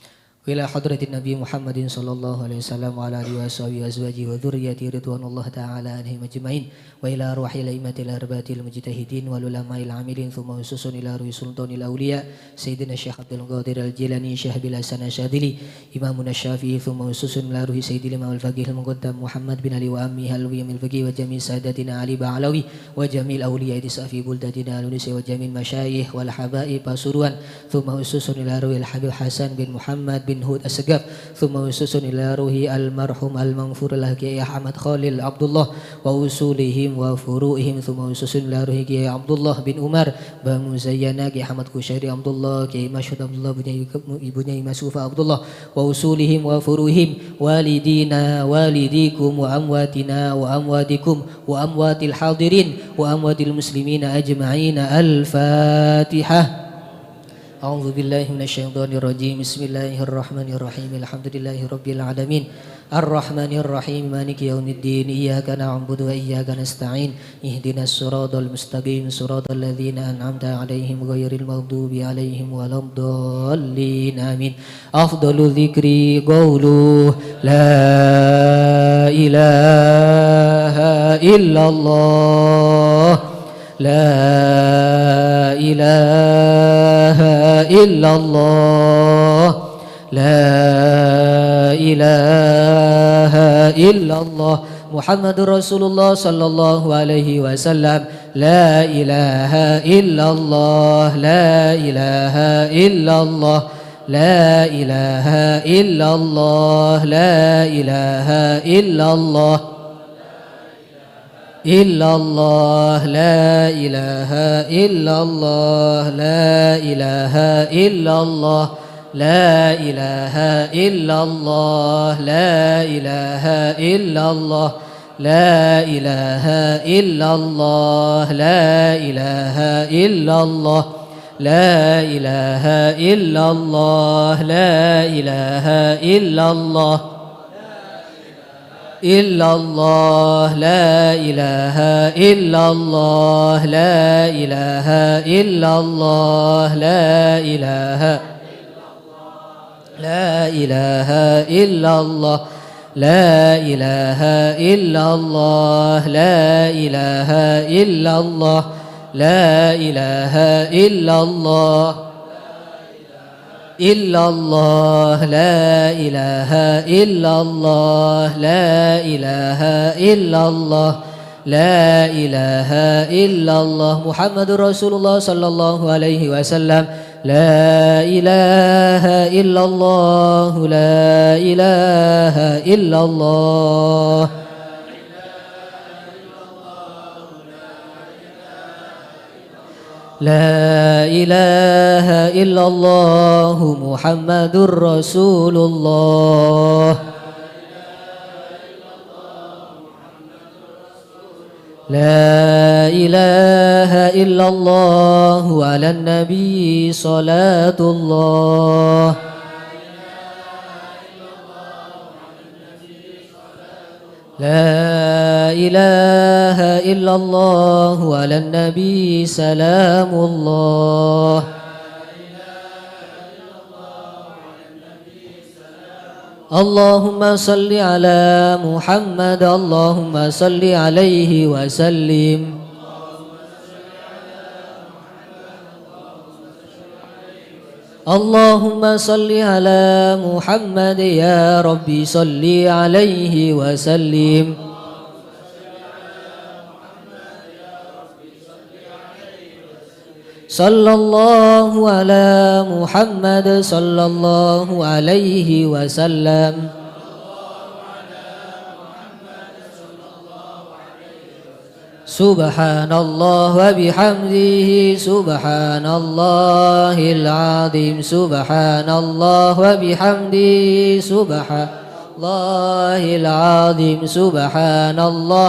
ila hadratin Nabi Muhammadin sallallahu alaihi wasallam wa ala alihi wa azwajihi wa dzurriyyati ridwanullah ta'ala alaihim ajmain wa ila ruhil aimatil arbatil mujtahidin wal ulama'il amilin thumma ususun ila ruhi sultanil awliya sayyidina Syekh Abdul Qadir Al-Jilani Syekh Bil Hasan Asyadili Imamuna Syafi'i thumma ususun ila ruhi sayyidil Imam Al-Faqih Al-Muqaddam Muhammad bin Ali wa ammi Halwi Amil Faqih wa jami' sadatina Ali Ba'alawi wa jamil awliya safi buldatina al-Unisi wa jamil masyayikh wal habaib Pasuruan thumma ususun ila ruhi Al-Habib Hasan bin Muhammad bin Hud As-Segaf thumma ususun ila ruhi al-marhum al-maghfur lah Kiai Ahmad Khalil Abdullah wa usulihim wa furu'ihim thumma ususun ila ruhi Kiai Abdullah bin Umar Bamu Zayyana Kiai Ahmad Kushairi Abdullah Kiai Masyud Abdullah Ibnu Masufa Abdullah wa usulihim wa furu'ihim walidina walidikum wa amwatina wa amwatikum wa amwatil hadirin wa amwatil muslimina ajma'ina al-Fatihah. A'udzu billahi minasyaitonir rajim. Bismillahirrahmanirrahim. Alhamdulillahi rabbil alamin. Arrahmanir rahim. Maliki yaumiddin. Iyyaka na'budu wa iyyaka nasta'in. Ihdinas siratal mustaqim. Siratal ladzina an'amta 'alaihim ghairil maghdubi 'alaihim waladdallin. Amin. Afdalu dzikri qaulu la ilaha illallah. La ilaha illallah La ilaha illallah Muhammadur Rasulullah sallallahu alaihi wasallam La ilaha illallah La ilaha illallah La ilaha illallah La ilaha illallah illallah la ilaha illallah la ilaha illallah la ilaha illallah la ilaha illallah la ilaha illallah la ilaha illallah la ilaha illallah la ilaha illallah illallah la ilaha illallah la ilaha illallah la ilaha la ilaha illallah la ilaha illallah la ilaha illallah la ilaha illallah illallah la ilaha illallah la ilaha illallah la ilaha illallah Muhammadur Rasulullah sallallahu alaihi wasallam la ilaha illallah la ilaha illallah La ilaha illallah Muhammadur Rasulullah La ilaha illallah ala nabi salatullah La ilaha illallah ala nabi salamullah Allahumma salli ala Muhammad Allahumma salli alaihi wa sallim Allahumma salli ala Muhammad ya Rabbi salli alaihi wa sallim Sallallahu ala Muhammad sallallahu alaihi wa sallam Subhanallah wa bihamdihi Subhanallahil azim Subhanallah wa bihamdihi Subhanallahil azim Subhanallah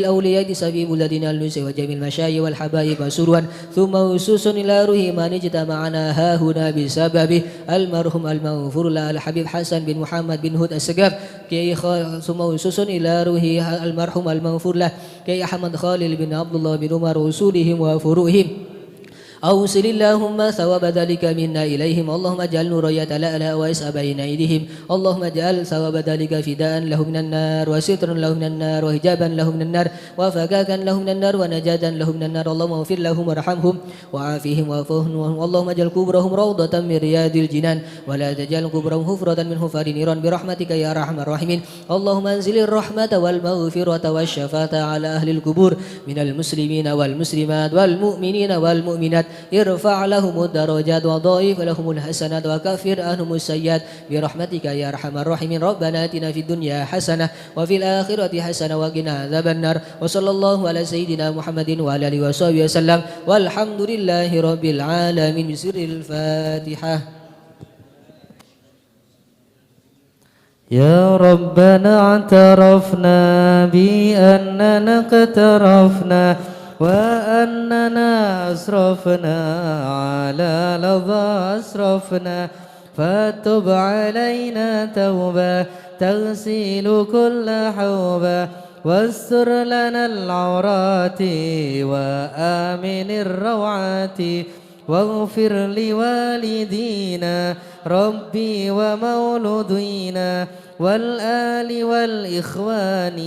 الأولياء سبيب الذين النس وجميع المشاي والحبايب سروا ثم وسوس إلى روح من اجتمعنا ها هنا بسببه المرحوم المغفور له الحبيب حسن بن محمد بن هود السقاف ثم وسوس إلى روح المرحوم المغفور له كي أحمد خالد بن عبد الله بن عمر وصولهم وفروعهم أوصل اللهم ثواب ذلك منا إليهم اللهم اجعل نور يتلألأ ويسعى بين أيديهم اللهم اجعل ثواب ذلك فداء له من النار وسترا له من النار وحجابا له من النار وفكاكا له من النار ونجاة له من النار اللهم اغفر لهم وارحمهم وعافهم واعفهم اللهم اجعل قبورهم روضة من رياض الجنان ولا تجعل قبورهم حفرة من حفر النيران برحمتك يا أرحم الراحمين اللهم انزل الرحمة والمغفرة والشفاعة على أهل القبور من المسلمين والمسلمات والمؤمنين والمؤمنات ارفع لهم الدرجات وضاعف لهم الحسنات وكفر عنهم السيئات برحمتك يا أرحم الراحمين ربنا آتنا في الدنيا حسنة وفي الآخرة حسنة وقنا عذاب النار وصلى الله على سيدنا محمد وعلى آله وصحبه وسلم والحمد لله رب العالمين بسر الفاتحة. يا ربنا اعترفنا بأننا اقترفنا وأننا أسرفنا على لظى أسرفنا فتب علينا توبة تغسل كل حوبة واستر لنا العورات وآمن الروعات واغفر لوالدينا ربي ومولودينا والآل والإخوان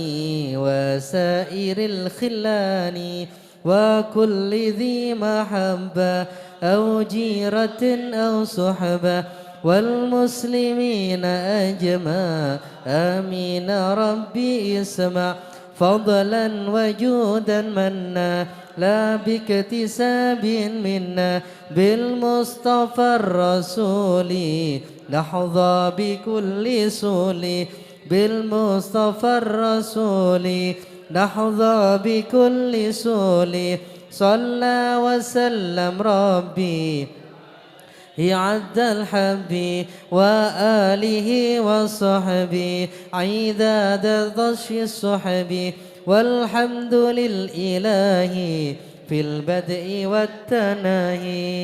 وسائر الخلان وكل ذي محبة أو جيرة أو صحبة والمسلمين أجمع آمين ربي اسمع فضلا وجودا منا لا باكتساب منا بالمصطفى الرسول نحظى بكل سول بالمصطفى الرسول نحظى بكل سول صلى وسلم ربي عد الحب وآله وصحبه عداد ضش الصحب والحمد للإله في البدء والتناهي.